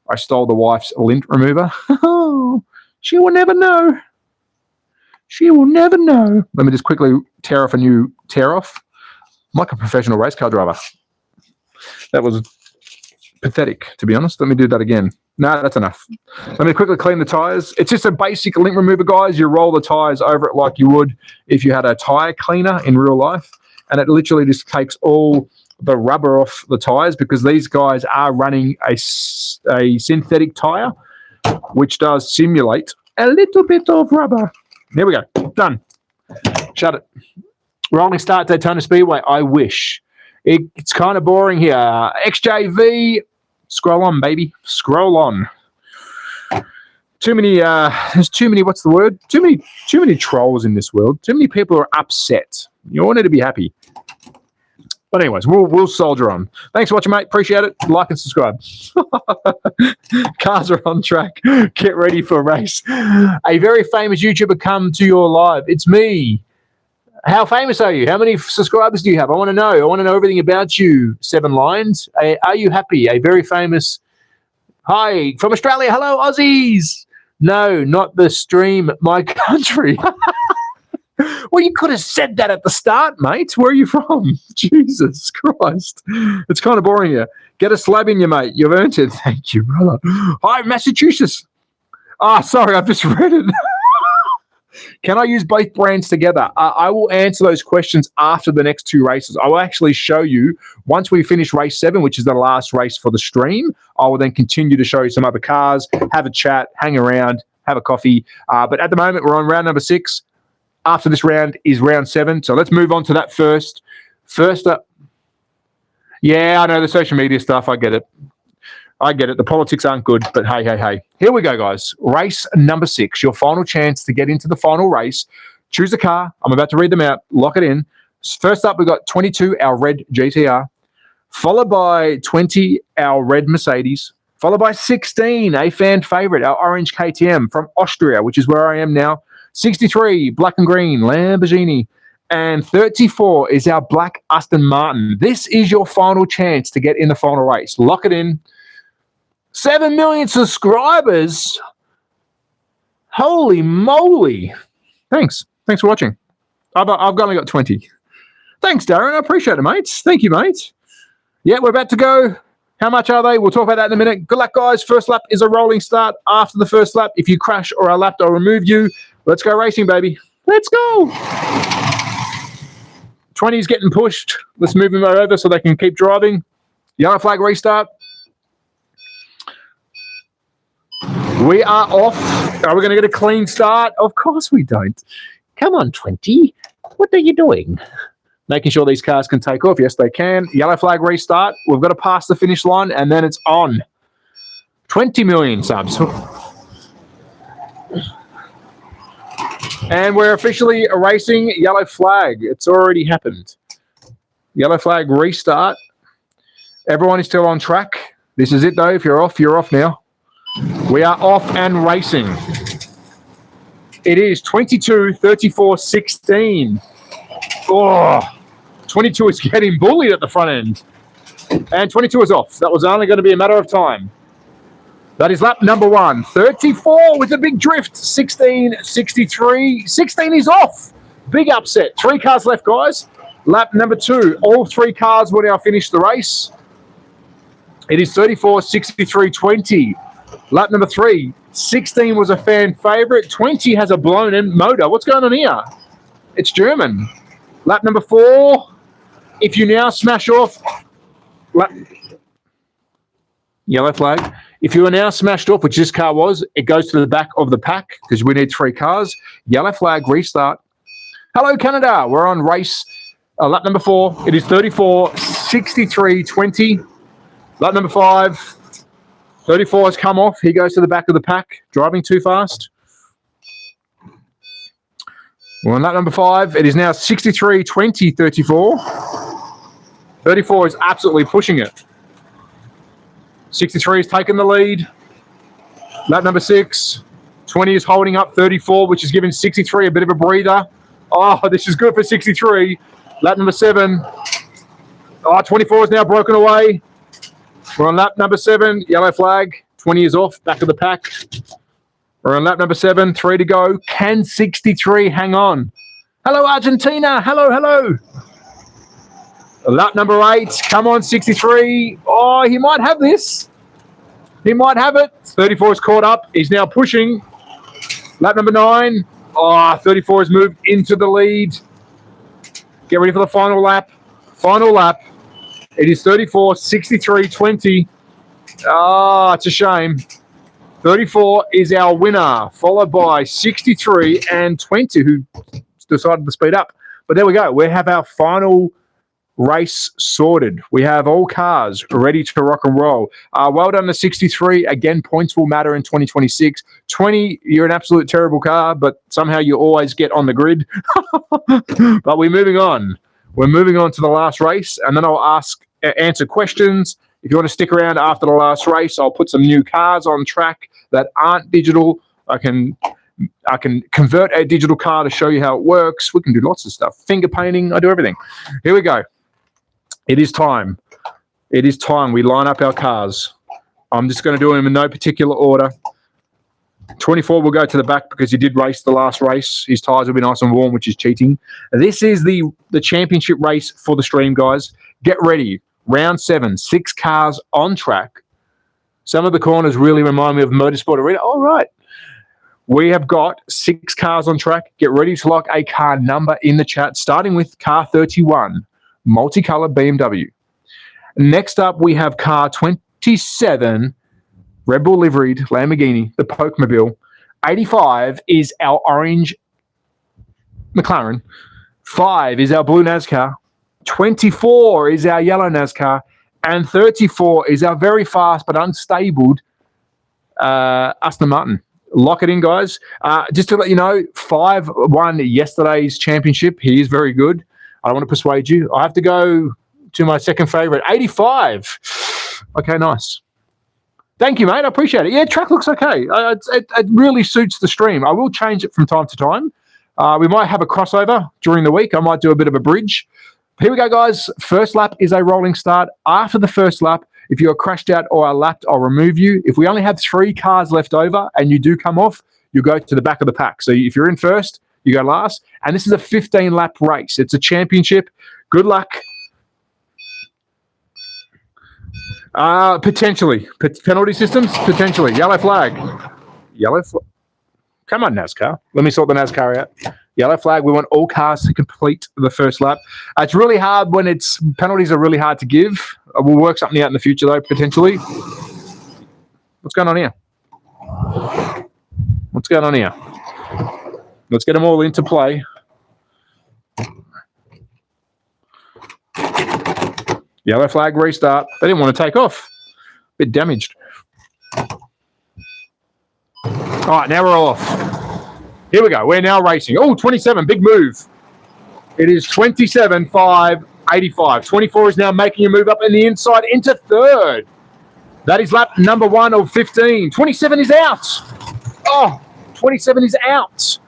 I stole the wife's lint remover. She will never know. She will never know. Let me just quickly tear off a new tear off. I'm like a professional race car driver. That was pathetic, to be honest. Let me do that again. No, that's enough. Let me quickly clean the tires. It's just a basic lint remover, guys. You roll the tires over it like you would if you had a tire cleaner in real life. And it literally just takes all the rubber off the tires because these guys are running a synthetic tire, which does simulate a little bit of rubber. There we go. Done. Shut it. Rolling start Daytona Speedway. I wish. It's kind of boring here. XJV. Scroll on, baby. Scroll on. Too many, there's too many, what's the word? Too many trolls in this world. Too many people are upset. You all need to be happy. But anyways, we'll soldier on. Thanks for watching, mate. Appreciate it. Like and subscribe. Cars are on track. Get ready for a race. A very famous YouTuber come to your live. It's me. How famous are you? How many subscribers do you have? I want to know. I want to know everything about you. 7 lines. Are you happy? A very famous. Hi, from Australia. Hello, Aussies. No, not the stream. My country. Well, you could have said that at the start, mate. Where are you from? Jesus Christ. It's kind of boring here. Get a slab in you, mate. You've earned it. Thank you, brother. Hi, Massachusetts. Ah, sorry, I've just read it. Can I use both brands together? I will answer those questions after the next 2 races. I will actually show you, once we finish race 7, which is the last race for the stream, I will then continue to show you some other cars, have a chat, hang around, have a coffee. But at the moment, we're on round number 6. After this round is round 7. So let's move on to that first. First up. Yeah, I know the social media stuff. I get it. I get it. The politics aren't good, but hey, hey, hey. Here we go, guys. Race number 6, your final chance to get into the final race. Choose a car. I'm about to read them out. Lock it in. First up, we've got 22, our red GTR, followed by 20, our red Mercedes, followed by 16, a fan favorite, our orange KTM from Austria, which is where I am now. 63, black and green Lamborghini. And 34 is our black Aston Martin. This is your final chance to get in the final race. Lock it in. 7 million subscribers. Holy moly. Thanks for watching. I've only got 20. Thanks, Darren. I appreciate it, mates. Thank you, mate. Yeah, we're about to go. How much are they? We'll talk about that in a minute. Good luck, guys. First lap is a rolling start. After the first lap, if you crash or are lapped, I'll remove you. Let's go racing, baby. Let's go. 20 is getting pushed. Let's move them over so they can keep driving. Yellow flag restart. We are off. Are we going to get a clean start? Of course we don't. Come on, 20. What are you doing? Making sure these cars can take off. Yes, they can. Yellow flag restart. We've got to pass the finish line, and then it's on. 20 million subs. And we're officially racing yellow flag. It's already happened. Yellow flag restart. Everyone is still on track. This is it, though. If you're off now. We are off and racing. It is 22, 34, 16. Oh, 22 is getting bullied at the front end. And 22 is off. That was only going to be a matter of time. That is lap number 1. 34 with a big drift. 16, 63. 16 is off. Big upset. 3 cars left, guys. Lap number 2. All 3 cars will now finish the race. It is 34, 63, 20. Lap number 3. 16 was a fan favorite. 20 has a blown-in motor. What's going on here? It's German. Lap number 4. If you now smash off, yellow flag. If you are now smashed off, which this car was, it goes to the back of the pack because we need 3 cars. Yellow flag, restart. Hello, Canada. We're on race lap number 4. It is 34, 63, 20. Lap number 5. 34 has come off. He goes to the back of the pack, driving too fast. We're on lap number 5. It is now 63, 20, 34. 34 is absolutely pushing it. 63 is taking the lead. Lap number 6. 20 is holding up 34, which is giving 63 a bit of a breather. Oh, this is good for 63. Lap number 7. Oh, 24 is now broken away. We're on lap number 7. Yellow flag. 20 is off. Back of the pack. We're on lap number 7. 3 to go. Can 63 hang on? Hello, Argentina. Hello, hello. Lap number 8. Come on, 63. Oh, he might have this. He might have it. 34 is caught up. He's now pushing. Lap number 9. Oh, 34 has moved into the lead. Get ready for the final lap. Final lap. It is 34, 63, 20. Ah, it's a shame. 34 is our winner, followed by 63 and 20, who decided to speed up. But there we go. We have our final race sorted. We have all cars ready to rock and roll. Well done to 63. Again, points will matter in 2026. 20, you're an absolute terrible car, but somehow you always get on the grid. But we're moving on. We're moving on to the last race, and then I'll answer questions. If you want to stick around after the last race, I'll put some new cars on track that aren't digital. I can convert a digital car to show you how it works. We can do lots of stuff. Finger painting. I do everything. Here we go. It is time. It is time. We line up our cars. I'm just going to do them in no particular order. 24 will go to the back because he did race the last race. His tyres will be nice and warm, which is cheating. This is the championship race for the stream, guys. Get ready. Round 7, 6 cars on track. Some of the corners really remind me of Motorsport Arena. All right. We have got 6 cars on track. Get ready to lock a car number in the chat, starting with car 31, multicolored BMW. Next up, we have car 27, Red Bull liveried Lamborghini, the Pokemobile. 85 is our orange McLaren. 5 is our blue NASCAR. 24 is our yellow NASCAR. And 34 is our very fast but unstable Aston Martin. Lock it in, guys. Just to let you know, 5 won yesterday's championship. He is very good. I don't want to persuade you. I have to go to my second favourite, 85. Okay, nice. Thank you, mate. I appreciate it. Yeah, track looks okay. It really suits the stream. I will change it from time to time. We might have a crossover during the week. I might do a bit of a bridge. Here we go, guys. First lap is a rolling start. After the first lap, if you're crashed out or are lapped, I'll remove you. If we only have 3 cars left over and you do come off, you go to the back of the pack. So if you're in first, you go last. And this is a 15-lap race. It's a championship. Good luck. Potentially. Penalty systems? Potentially. Yellow flag. Yellow flag. Come on, NASCAR. Let me sort the NASCAR out. Yellow flag. We want all cars to complete the first lap. It's really hard when penalties are really hard to give. We'll work something out in the future, though, potentially. What's going on here? What's going on here? Let's get them all into play. Yellow flag, restart. They didn't want to take off. Bit damaged. All right, now we're off. Here we go. We're now racing. Oh, 27, big move. It is 27, 5, 85. 24 is now making a move up in the inside into third. That is lap number 1 of 15. 27 is out. Oh, 27 is out.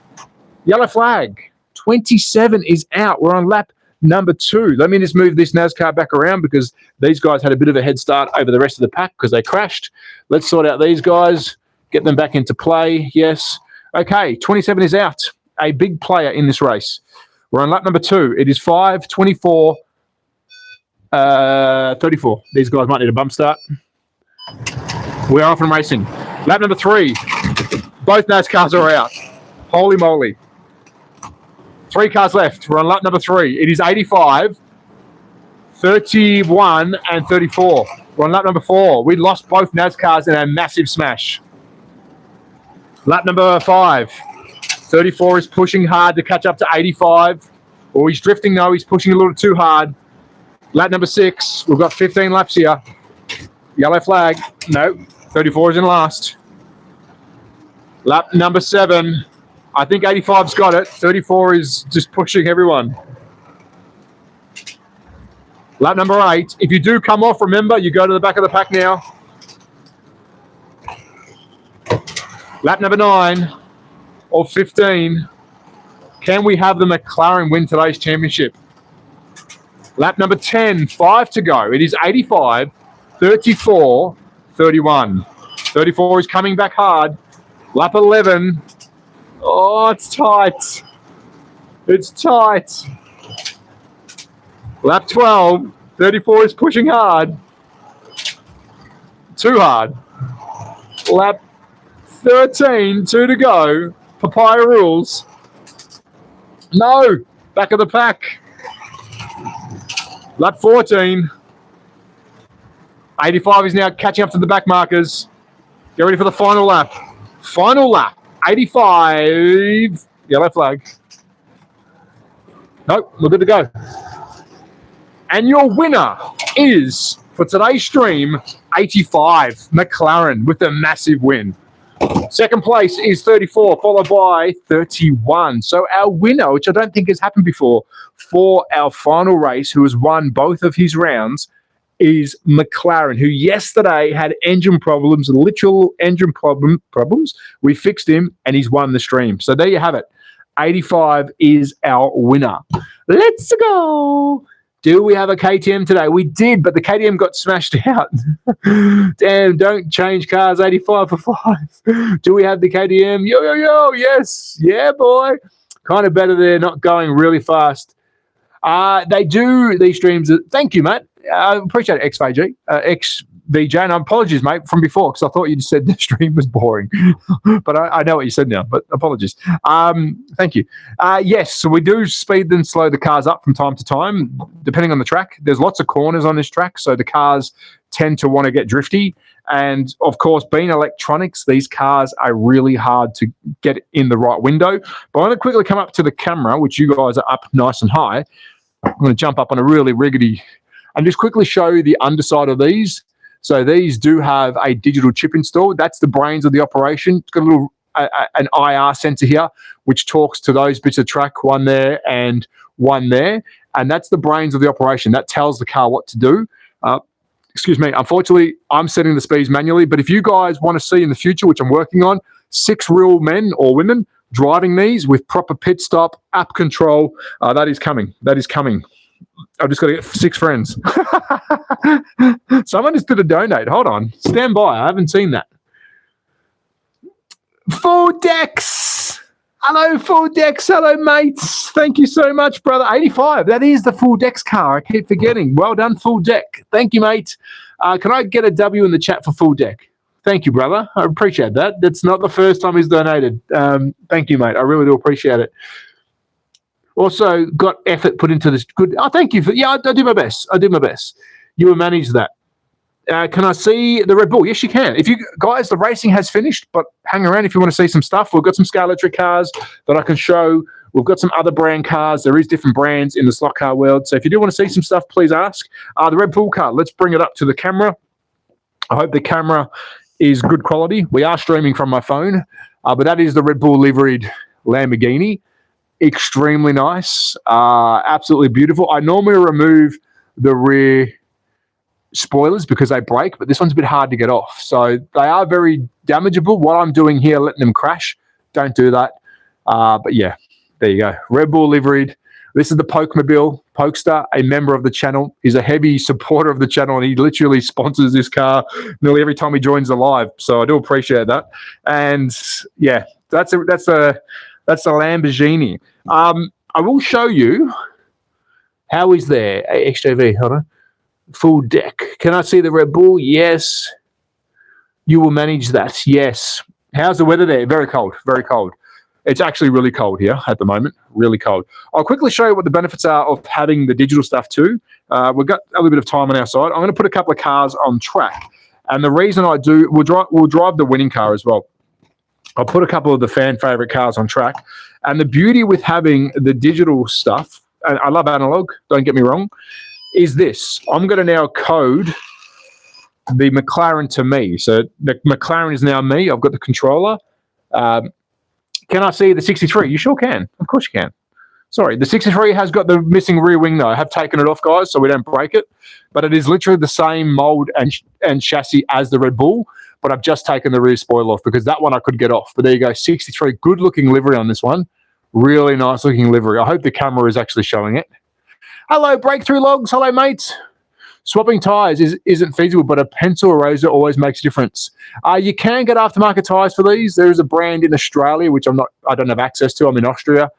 Yellow flag. 27 is out. We're on lap number 2. Let me just move this NASCAR back around because these guys had a bit of a head start over the rest of the pack because they crashed. Let's sort out these guys, get them back into play. Yes. Okay, 27 is out. A big player in this race. We're on lap number 2. It is 5, 24, 34. These guys might need a bump start. We're off and racing. Lap number 3. Both NASCARs are out. Holy moly. 3 cars left. We're on lap number 3. It is 85, 31, and 34. We're on lap number 4. We lost both NASCARs in a massive smash. Lap number 5. 34 is pushing hard to catch up to 85. Or he's drifting, no, he's pushing a little too hard. Lap number 6. We've got 15 laps here. Yellow flag. No, 34 is in last. Lap number 7. I think 85's got it. 34 is just pushing everyone. Lap number 8. If you do come off, remember, you go to the back of the pack now. Lap number 9 or 15. Can we have the McLaren win today's championship? Lap number 10, 5 to go. It is 85, 34, 31. 34 is coming back hard. Lap 11. Oh, it's tight. It's tight. Lap 12. 34 is pushing hard. Too hard. Lap 13. 2 to go. Papaya rules. No. Back of the pack. Lap 14. 85 is now catching up to the back markers. Get ready for the final lap. Final lap. 85. Yellow flag. Nope, we're good to go. And your winner is, for today's stream, 85. McLaren with a massive win. Second place is 34, followed by 31. So our winner, which I don't think has happened before, for our final race, who has won both of his rounds, is McLaren, who yesterday had engine problems, literal engine problems. We fixed him, and he's won the stream. So there you have it. 85 is our winner. Let's go. Do we have a KTM today? We did, but the KTM got smashed out. Damn, don't change cars 85 for 5. Do we have the KTM? Yo, yo, yo, yes. Yeah, boy. Kind of better they're not going really fast. They do these streams. Thank you, mate. I appreciate it, XVJ. XVJ, and apologies, mate, from before, because I thought you just said the stream was boring. But I know what you said now, but apologies. Thank you. Yes, so we do speed and slow the cars up from time to time, depending on the track. There's lots of corners on this track, so the cars tend to want to get drifty. And, of course, being electronics, these cars are really hard to get in the right window. But I'm going to quickly come up to the camera, which you guys are up nice and high. I'm going to jump up on a really rickety and just quickly show you the underside of these. So these do have a digital chip installed. That's the brains of the operation. It's got a little an IR sensor here, which talks to those bits of track, one there and one there. And that's the brains of the operation. That tells the car what to do. Excuse me. Unfortunately, I'm setting the speeds manually. But if you guys want to see in the future, which I'm working on, 6 real men or women driving these with proper pit stop, app control, that is coming. That is coming. I've just got to get 6 friends. Someone just did a donate. Hold on. Stand by. I haven't seen that. Full Decks. Hello, Full Decks. Hello, mates. Thank you so much, brother. 85. That is the Full Decks car. I keep forgetting. Well done, Full Deck. Thank you, mate. Can I get a W in the chat for Full Deck? Thank you, brother. I appreciate that. That's not the first time he's donated. Thank you, mate. I really do appreciate it. Also, got effort put into this. Good. Oh, thank you for. Yeah, I do my best. I do my best. You will manage that. Can I see the Red Bull? Yes, you can. If you guys, the racing has finished, but hang around if you want to see some stuff. We've got some Scale Electric cars that I can show. We've got some other brand cars. There is different brands in the slot car world. So if you do want to see some stuff, please ask. The Red Bull car. Let's bring it up to the camera. I hope the camera is good quality. We are streaming from my phone, but that is the Red Bull liveried Lamborghini. Extremely nice. Absolutely beautiful. I normally remove the rear spoilers because they break, but this one's a bit hard to get off. So they are very damageable. What I'm doing here, letting them crash, don't do that. But yeah, there you go. Red Bull liveried. This is the Pokemobile. Pokestar, a member of the channel, is a heavy supporter of the channel, and he literally sponsors this car nearly every time he joins the live. So I do appreciate that. And yeah, that's a Lamborghini. I will show you how is there XJV. Hold on. Full Deck. Can I see the Red Bull? Yes. You will manage that. Yes. How's the weather there? Very cold. Very cold. It's actually really cold here at the moment. Really cold. I'll quickly show you what the benefits are of having the digital stuff too. We've got a little bit of time on our side. I'm going to put a couple of cars on track. And the reason I do, we'll drive the winning car as well. I'll put a couple of the fan favorite cars on track. And the beauty with having the digital stuff, and I love analog, don't get me wrong, is this. I'm going to now code the McLaren to me. So the McLaren is now me. I've got the controller. Can I see the 63? You sure can. Of course you can. Sorry, the 63 has got the missing rear wing though. I have taken it off, guys, so we don't break it. But it is literally the same mold and chassis as the Red Bull, but I've just taken the rear spoiler off because that one I could get off. But there you go, 63. Good looking livery on this one. Really nice looking livery. I hope the camera is actually showing it. Hello, Breakthrough Logs. Hello, mates. Swapping tyres isn't feasible, but a pencil eraser always makes a difference. You can get aftermarket tyres for these. There is a brand in Australia, which I don't have access to. I'm in Austria.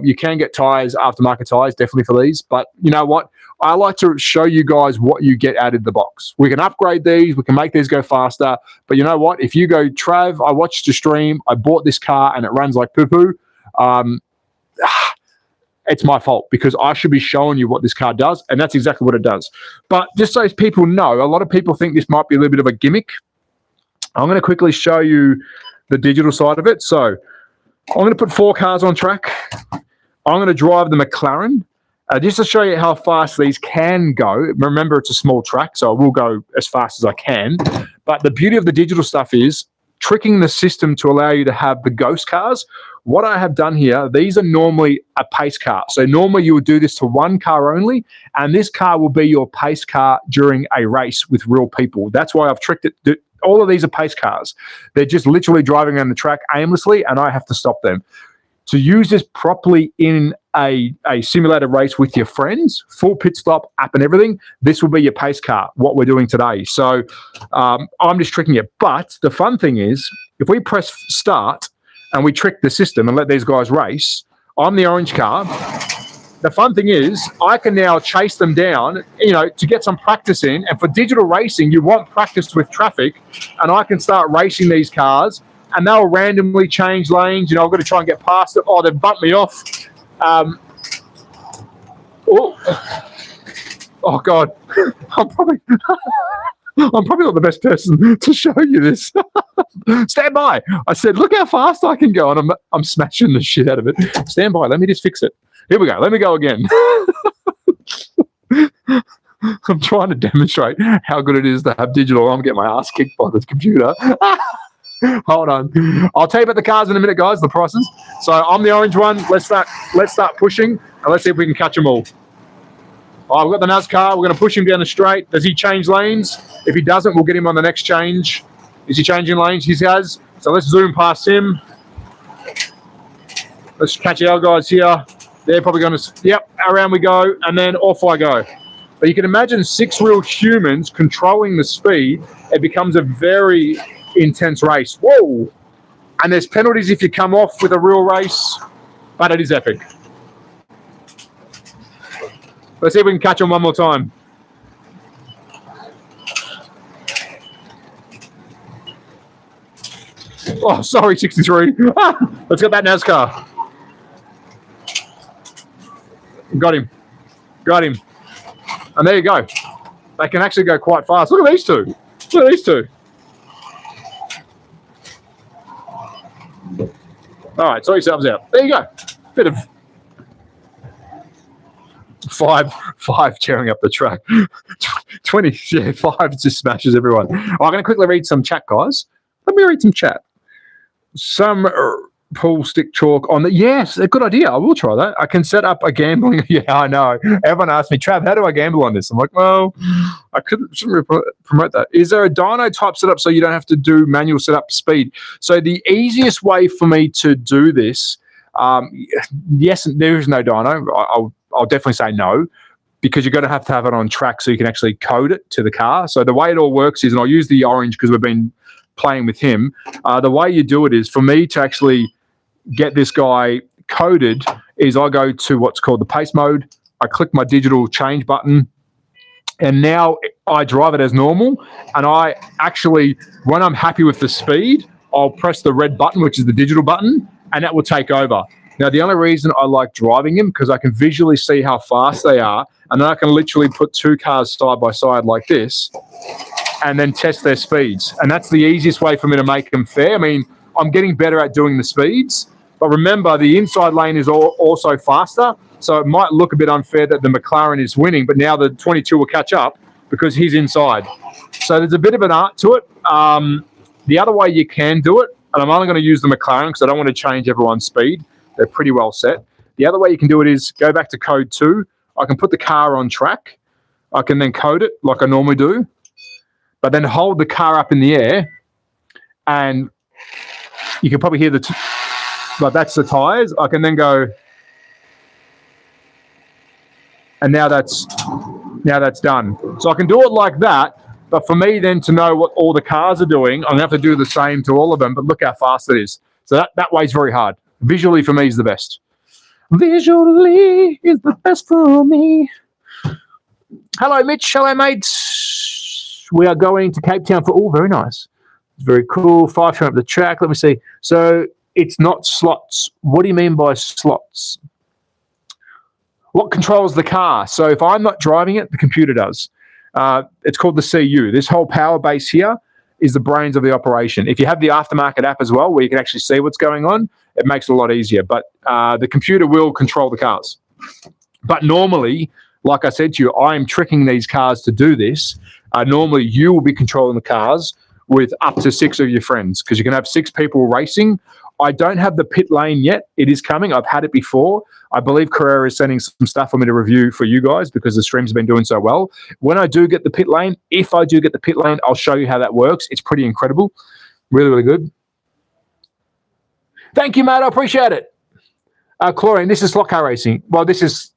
You can get tyres, aftermarket tyres, definitely for these. But you know what? I like to show you guys what you get out of the box. We can upgrade these. We can make these go faster. But you know what? If you go, Trav, I watched your stream. I bought this car and it runs like poo-poo. It's my fault because I should be showing you what this car does, and that's exactly what it does. But just so people know, a lot of people think this might be a little bit of a gimmick. I'm going to quickly show you the digital side of it. So I'm going to put 4 cars on track. I'm going to drive the McLaren just to show you how fast these can go. Remember, it's a small track, so I will go as fast as I can. But the beauty of the digital stuff is tricking the system to allow you to have the ghost cars. What I have done here, these are normally a pace car. So normally you would do this to one car only, and this car will be your pace car during a race with real people. That's why I've tricked it. All of these are pace cars. They're just literally driving on the track aimlessly, and I have to stop them. To use this properly in a simulated race with your friends, full pit stop, app and everything, this will be your pace car, what we're doing today. So I'm just tricking it. But the fun thing is, if we press start and we trick the system and let these guys race, I'm the orange car. The fun thing is, I can now chase them down, to get some practice in. And for digital racing, you want practice with traffic. And I can start racing these cars, and they'll randomly change lanes. I've got to try and get past it. Oh, they've bumped me off. Oh God, I'm probably not the best person to show you this. Stand by. I said, look how fast I can go, and I'm smashing the shit out of it. Stand by. Let me just fix it. Here we go. Let me go again. I'm trying to demonstrate how good it is to have digital. I'm getting my ass kicked by this computer. Hold on. I'll tell you about the cars in a minute, guys, the prices. So I'm the orange one. Let's start pushing, and let's see if we can catch them all. Oh, we've got the NASCAR. We're going to push him down the straight. Does he change lanes? If he doesn't, we'll get him on the next change. Is he changing lanes? He has. So let's zoom past him. Let's catch our guys here. They're probably going to, yep, around we go, and then off I go. But you can imagine 6 real humans controlling the speed. It becomes a very intense race. Whoa! And there's penalties if you come off with a real race, but it is epic. Let's see if we can catch them one more time. Oh, sorry, 63. Let's get that NASCAR. Got him. Got him. And there you go. They can actually go quite fast. Look at these two. Look at these two. All right, sort yourselves out. There you go. Bit of five tearing up the track. 20, yeah, 5 just smashes everyone. I'm going to quickly read some chat, guys. Let me read some chat. Some pool stick chalk on the. Yes, a good idea. I will try that. I can set up a gambling. Yeah, I know. Everyone asks me, Trav, how do I gamble on this? I'm like, well, shouldn't really promote that. Is there a dyno type setup so you don't have to do manual setup speed? So the easiest way for me to do this, yes, there is no dyno. I'll definitely say no, because you're going to have it on track so you can actually code it to the car. So the way it all works is, and I'll use the orange because we've been playing with him. The way you do it is, for me to actually get this guy coded, is I go to what's called the pace mode. I click my digital change button, and now I drive it as normal. And I actually, when I'm happy with the speed, I'll press the red button, which is the digital button, and that will take over. Now, the only reason I like driving him, because I can visually see how fast they are, and then I can literally put 2 cars side by side like this and then test their speeds. And that's the easiest way for me to make them fair. I mean, I'm getting better at doing the speeds, but remember, the inside lane is also faster, so it might look a bit unfair that the McLaren is winning, but now the 22 will catch up because he's inside. So there's a bit of an art to it. The other way you can do it, and I'm only going to use the McLaren because I don't want to change everyone's speed. They're pretty well set. The other way you can do it is go back to code 2. I can put the car on track. I can then code it like I normally do, but then hold the car up in the air, and you can probably hear but that's the tires. I can then go, and now that's done. So I can do it like that, but for me then to know what all the cars are doing, I'm going to have to do the same to all of them, but look how fast it is. So that way is very hard. Visually, for me, is the best. Visually is the best for me. Hello, Mitch. Hello, mates. We are going to Cape Town for all. Very nice. It's very cool. 5 showing up the track. Let me see. So it's not slots. What do you mean by slots? What controls the car? So if I'm not driving it, the computer does. It's called the CU. This whole power base here is the brains of the operation. If you have the aftermarket app as well, where you can actually see what's going on, it makes it a lot easier. But the computer will control the cars. But normally, like I said to you, I'm tricking these cars to do this. Normally, you will be controlling the cars with up to 6 of your friends, because you can have 6 people racing. I don't have the pit lane yet. It is coming. I've had it before. I believe Carrera is sending some stuff for me to review for you guys because the streams have been doing so well. When I do get the pit lane, if I do get the pit lane, I'll show you how that works. It's pretty incredible. Really, really good. Thank you, mate. I appreciate it. Chlorine, this is slot car racing. Well, this is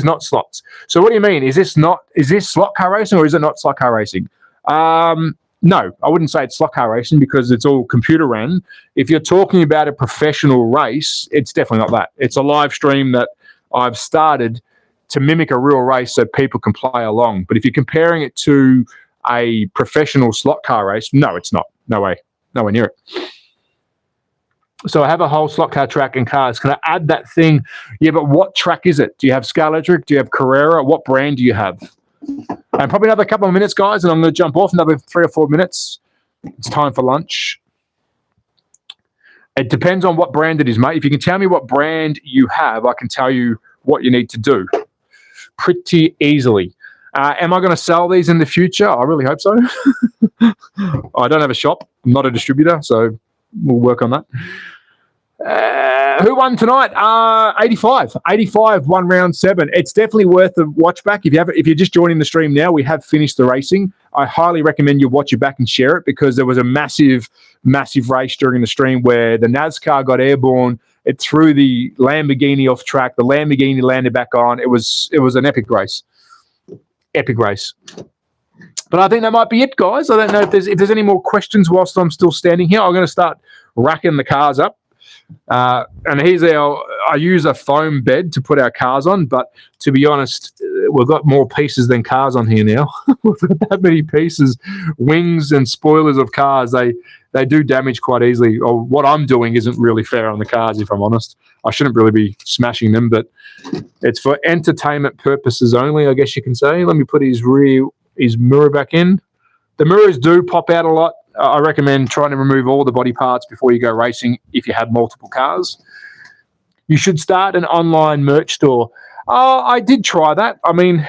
not slots. So what do you mean? Is this slot car racing or is it not slot car racing? No, I wouldn't say it's slot car racing because it's all computer ran. If you're talking about a professional race, it's definitely not that. It's a live stream that I've started to mimic a real race so people can play along. But if you're comparing it to a professional slot car race, no, it's not. No way. Nowhere near it. So I have a whole slot car track and cars. Can I add that thing? Yeah, but what track is it? Do you have Scar Electric? Do you have Carrera? What brand do you have? And probably another couple of minutes, guys, and I'm going to jump off another 3 or 4 minutes. It's time for lunch. It depends on what brand it is, mate. If you can tell me what brand you have, I can tell you what you need to do pretty easily. Am I going to sell these in the future? I really hope so. I don't have a shop. I'm not a distributor, so we'll work on that. Who won tonight? 85 won round 7. It's definitely worth a watch back. If you're just joining the stream now, we have finished the racing. I highly recommend you watch it back and share it, because there was a massive race during the stream where the NASCAR got airborne. It threw the Lamborghini off track. The Lamborghini landed back on. It was an epic race. Epic race. But I think that might be it, guys. I don't know if there's any more questions whilst I'm still standing here. I'm going to start racking the cars up. And here's I use a foam bed to put our cars on, but to be honest, we've got more pieces than cars on here now. We've got that many pieces, wings and spoilers of cars. They do damage quite easily. Or what I'm doing isn't really fair on the cars, if I'm honest. I shouldn't really be smashing them, but it's for entertainment purposes only, I guess you can say. Let me put his mirror back in. The mirrors do pop out a lot. I recommend trying to remove all the body parts before you go racing if you have multiple cars. You should start an online merch store. I did try that. I mean,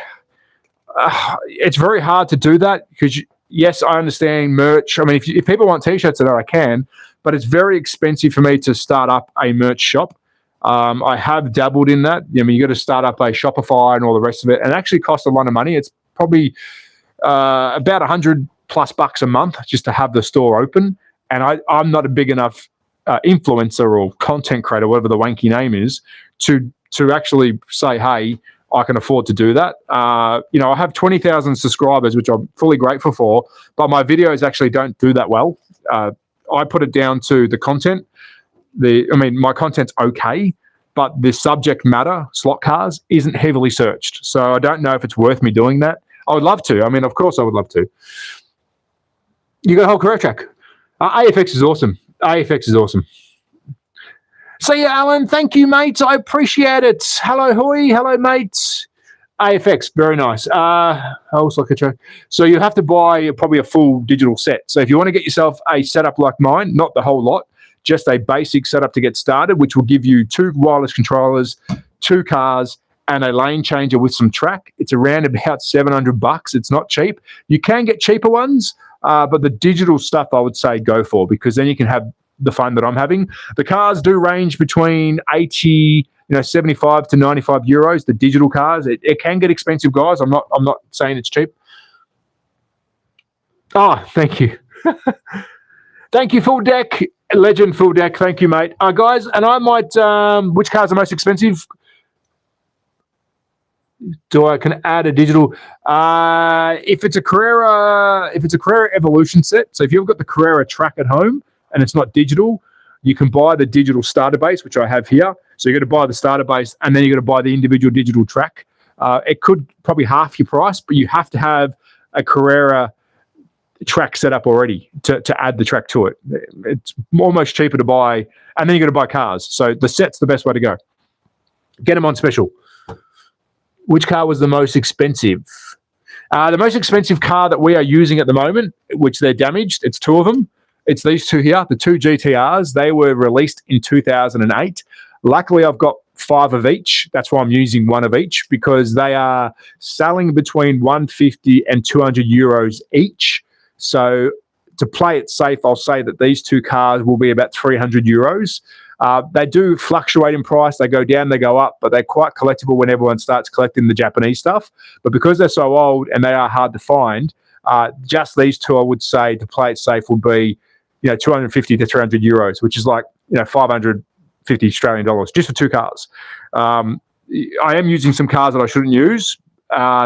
it's very hard to do that because, yes, I understand merch. I mean, if people want T-shirts, I can, but it's very expensive for me to start up a merch shop. I have dabbled in that. I mean, you got to start up a Shopify and all the rest of it, and it actually costs a lot of money. It's probably about $100+ a month just to have the store open. And I'm not a big enough influencer or content creator, whatever the wanky name is, to actually say, hey, I can afford to do that. I have 20,000 subscribers, which I'm fully grateful for, but my videos actually don't do that well. I put it down to the content. My content's okay, but the subject matter, slot cars, isn't heavily searched. So I don't know if it's worth me doing that. I would love to. I mean, of course I would love to. You got a whole career track. AFX is awesome. AFX is awesome. See you, Alan. Thank you, mates. I appreciate it. Hello, Hoy. Hello, mates. AFX, very nice. So you have to buy probably a full digital set. So if you want to get yourself a setup like mine, not the whole lot, just a basic setup to get started, which will give you 2 wireless controllers, 2 cars, and a lane changer with some track. It's around about $700. It's not cheap. You can get cheaper ones, but the digital stuff I would say go for, because then you can have the fun that I'm having. The cars do range between 75 to 95 euros, the digital cars. It can get expensive, guys. I'm not saying it's cheap. Oh, thank you. Thank you, Full Deck. Legend Full Deck. Thank you, mate. Guys, and I might, which car's the most expensive? Can add a digital? If it's a Carrera Evolution set, so if you've got the Carrera track at home and it's not digital, you can buy the digital starter base, which I have here. So you're going to buy the starter base and then you're going to buy the individual digital track. It could probably half your price, but you have to have a Carrera track set up already to add the track to it. It's almost cheaper to buy, and then you're going to buy cars. So the set's the best way to go. Get them on special. Which car was the most expensive? The most expensive car that we are using at the moment, which they're damaged, it's 2 of them. It's these 2 here, the 2 GTRs. They were released in 2008. Luckily, I've got 5 of each. That's why I'm using 1 of each, because they are selling between 150 and 200 euros each. So to play it safe, I'll say that these 2 cars will be about 300 euros. They do fluctuate in price. They go down, they go up, but they're quite collectible when everyone starts collecting the Japanese stuff. But because they're so old and they are hard to find, just these 2, I would say, to play it safe, would be 250 to 300 euros, which is like 550 Australian dollars just for 2 cars. I am using some cars that I shouldn't use.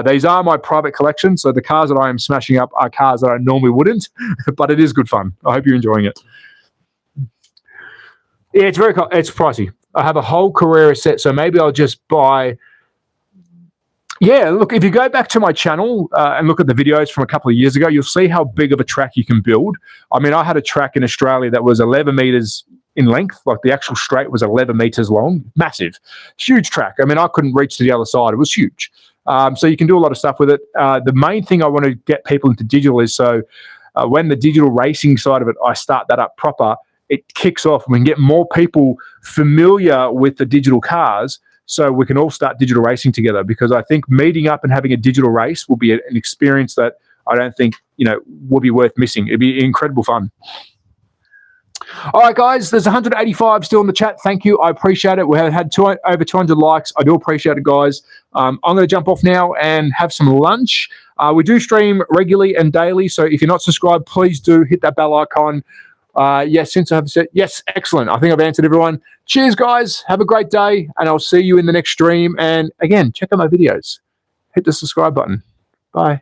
These are my private collection, so the cars that I am smashing up are cars that I normally wouldn't, but it is good fun. I hope you're enjoying it. Yeah, it's pricey. I have a whole Carrera set, so maybe I'll just buy. Yeah, look, if you go back to my channel and look at the videos from a couple of years ago, you'll see how big of a track you can build. I mean, I had a track in Australia that was 11 meters in length, like the actual straight was 11 meters long, massive, huge track. I mean, I couldn't reach to the other side. It was huge. So you can do a lot of stuff with it. The main thing I want to get people into digital is when the digital racing side of it, I start that up proper, it kicks off. We can get more people familiar with the digital cars, so we can all start digital racing together, because I think meeting up and having a digital race will be an experience that I don't think, will be worth missing. It'd be incredible fun. All right, guys, there's 185 still in the chat. Thank you. I appreciate it. We have had over 200 likes. I do appreciate it, guys. I'm going to jump off now and have some lunch. We do stream regularly and daily, so if you're not subscribed, please do hit that bell icon. Yes, since I have said, yes, excellent. I think I've answered everyone. Cheers, guys. Have a great day, and I'll see you in the next stream. And again, check out my videos. Hit the subscribe button. Bye.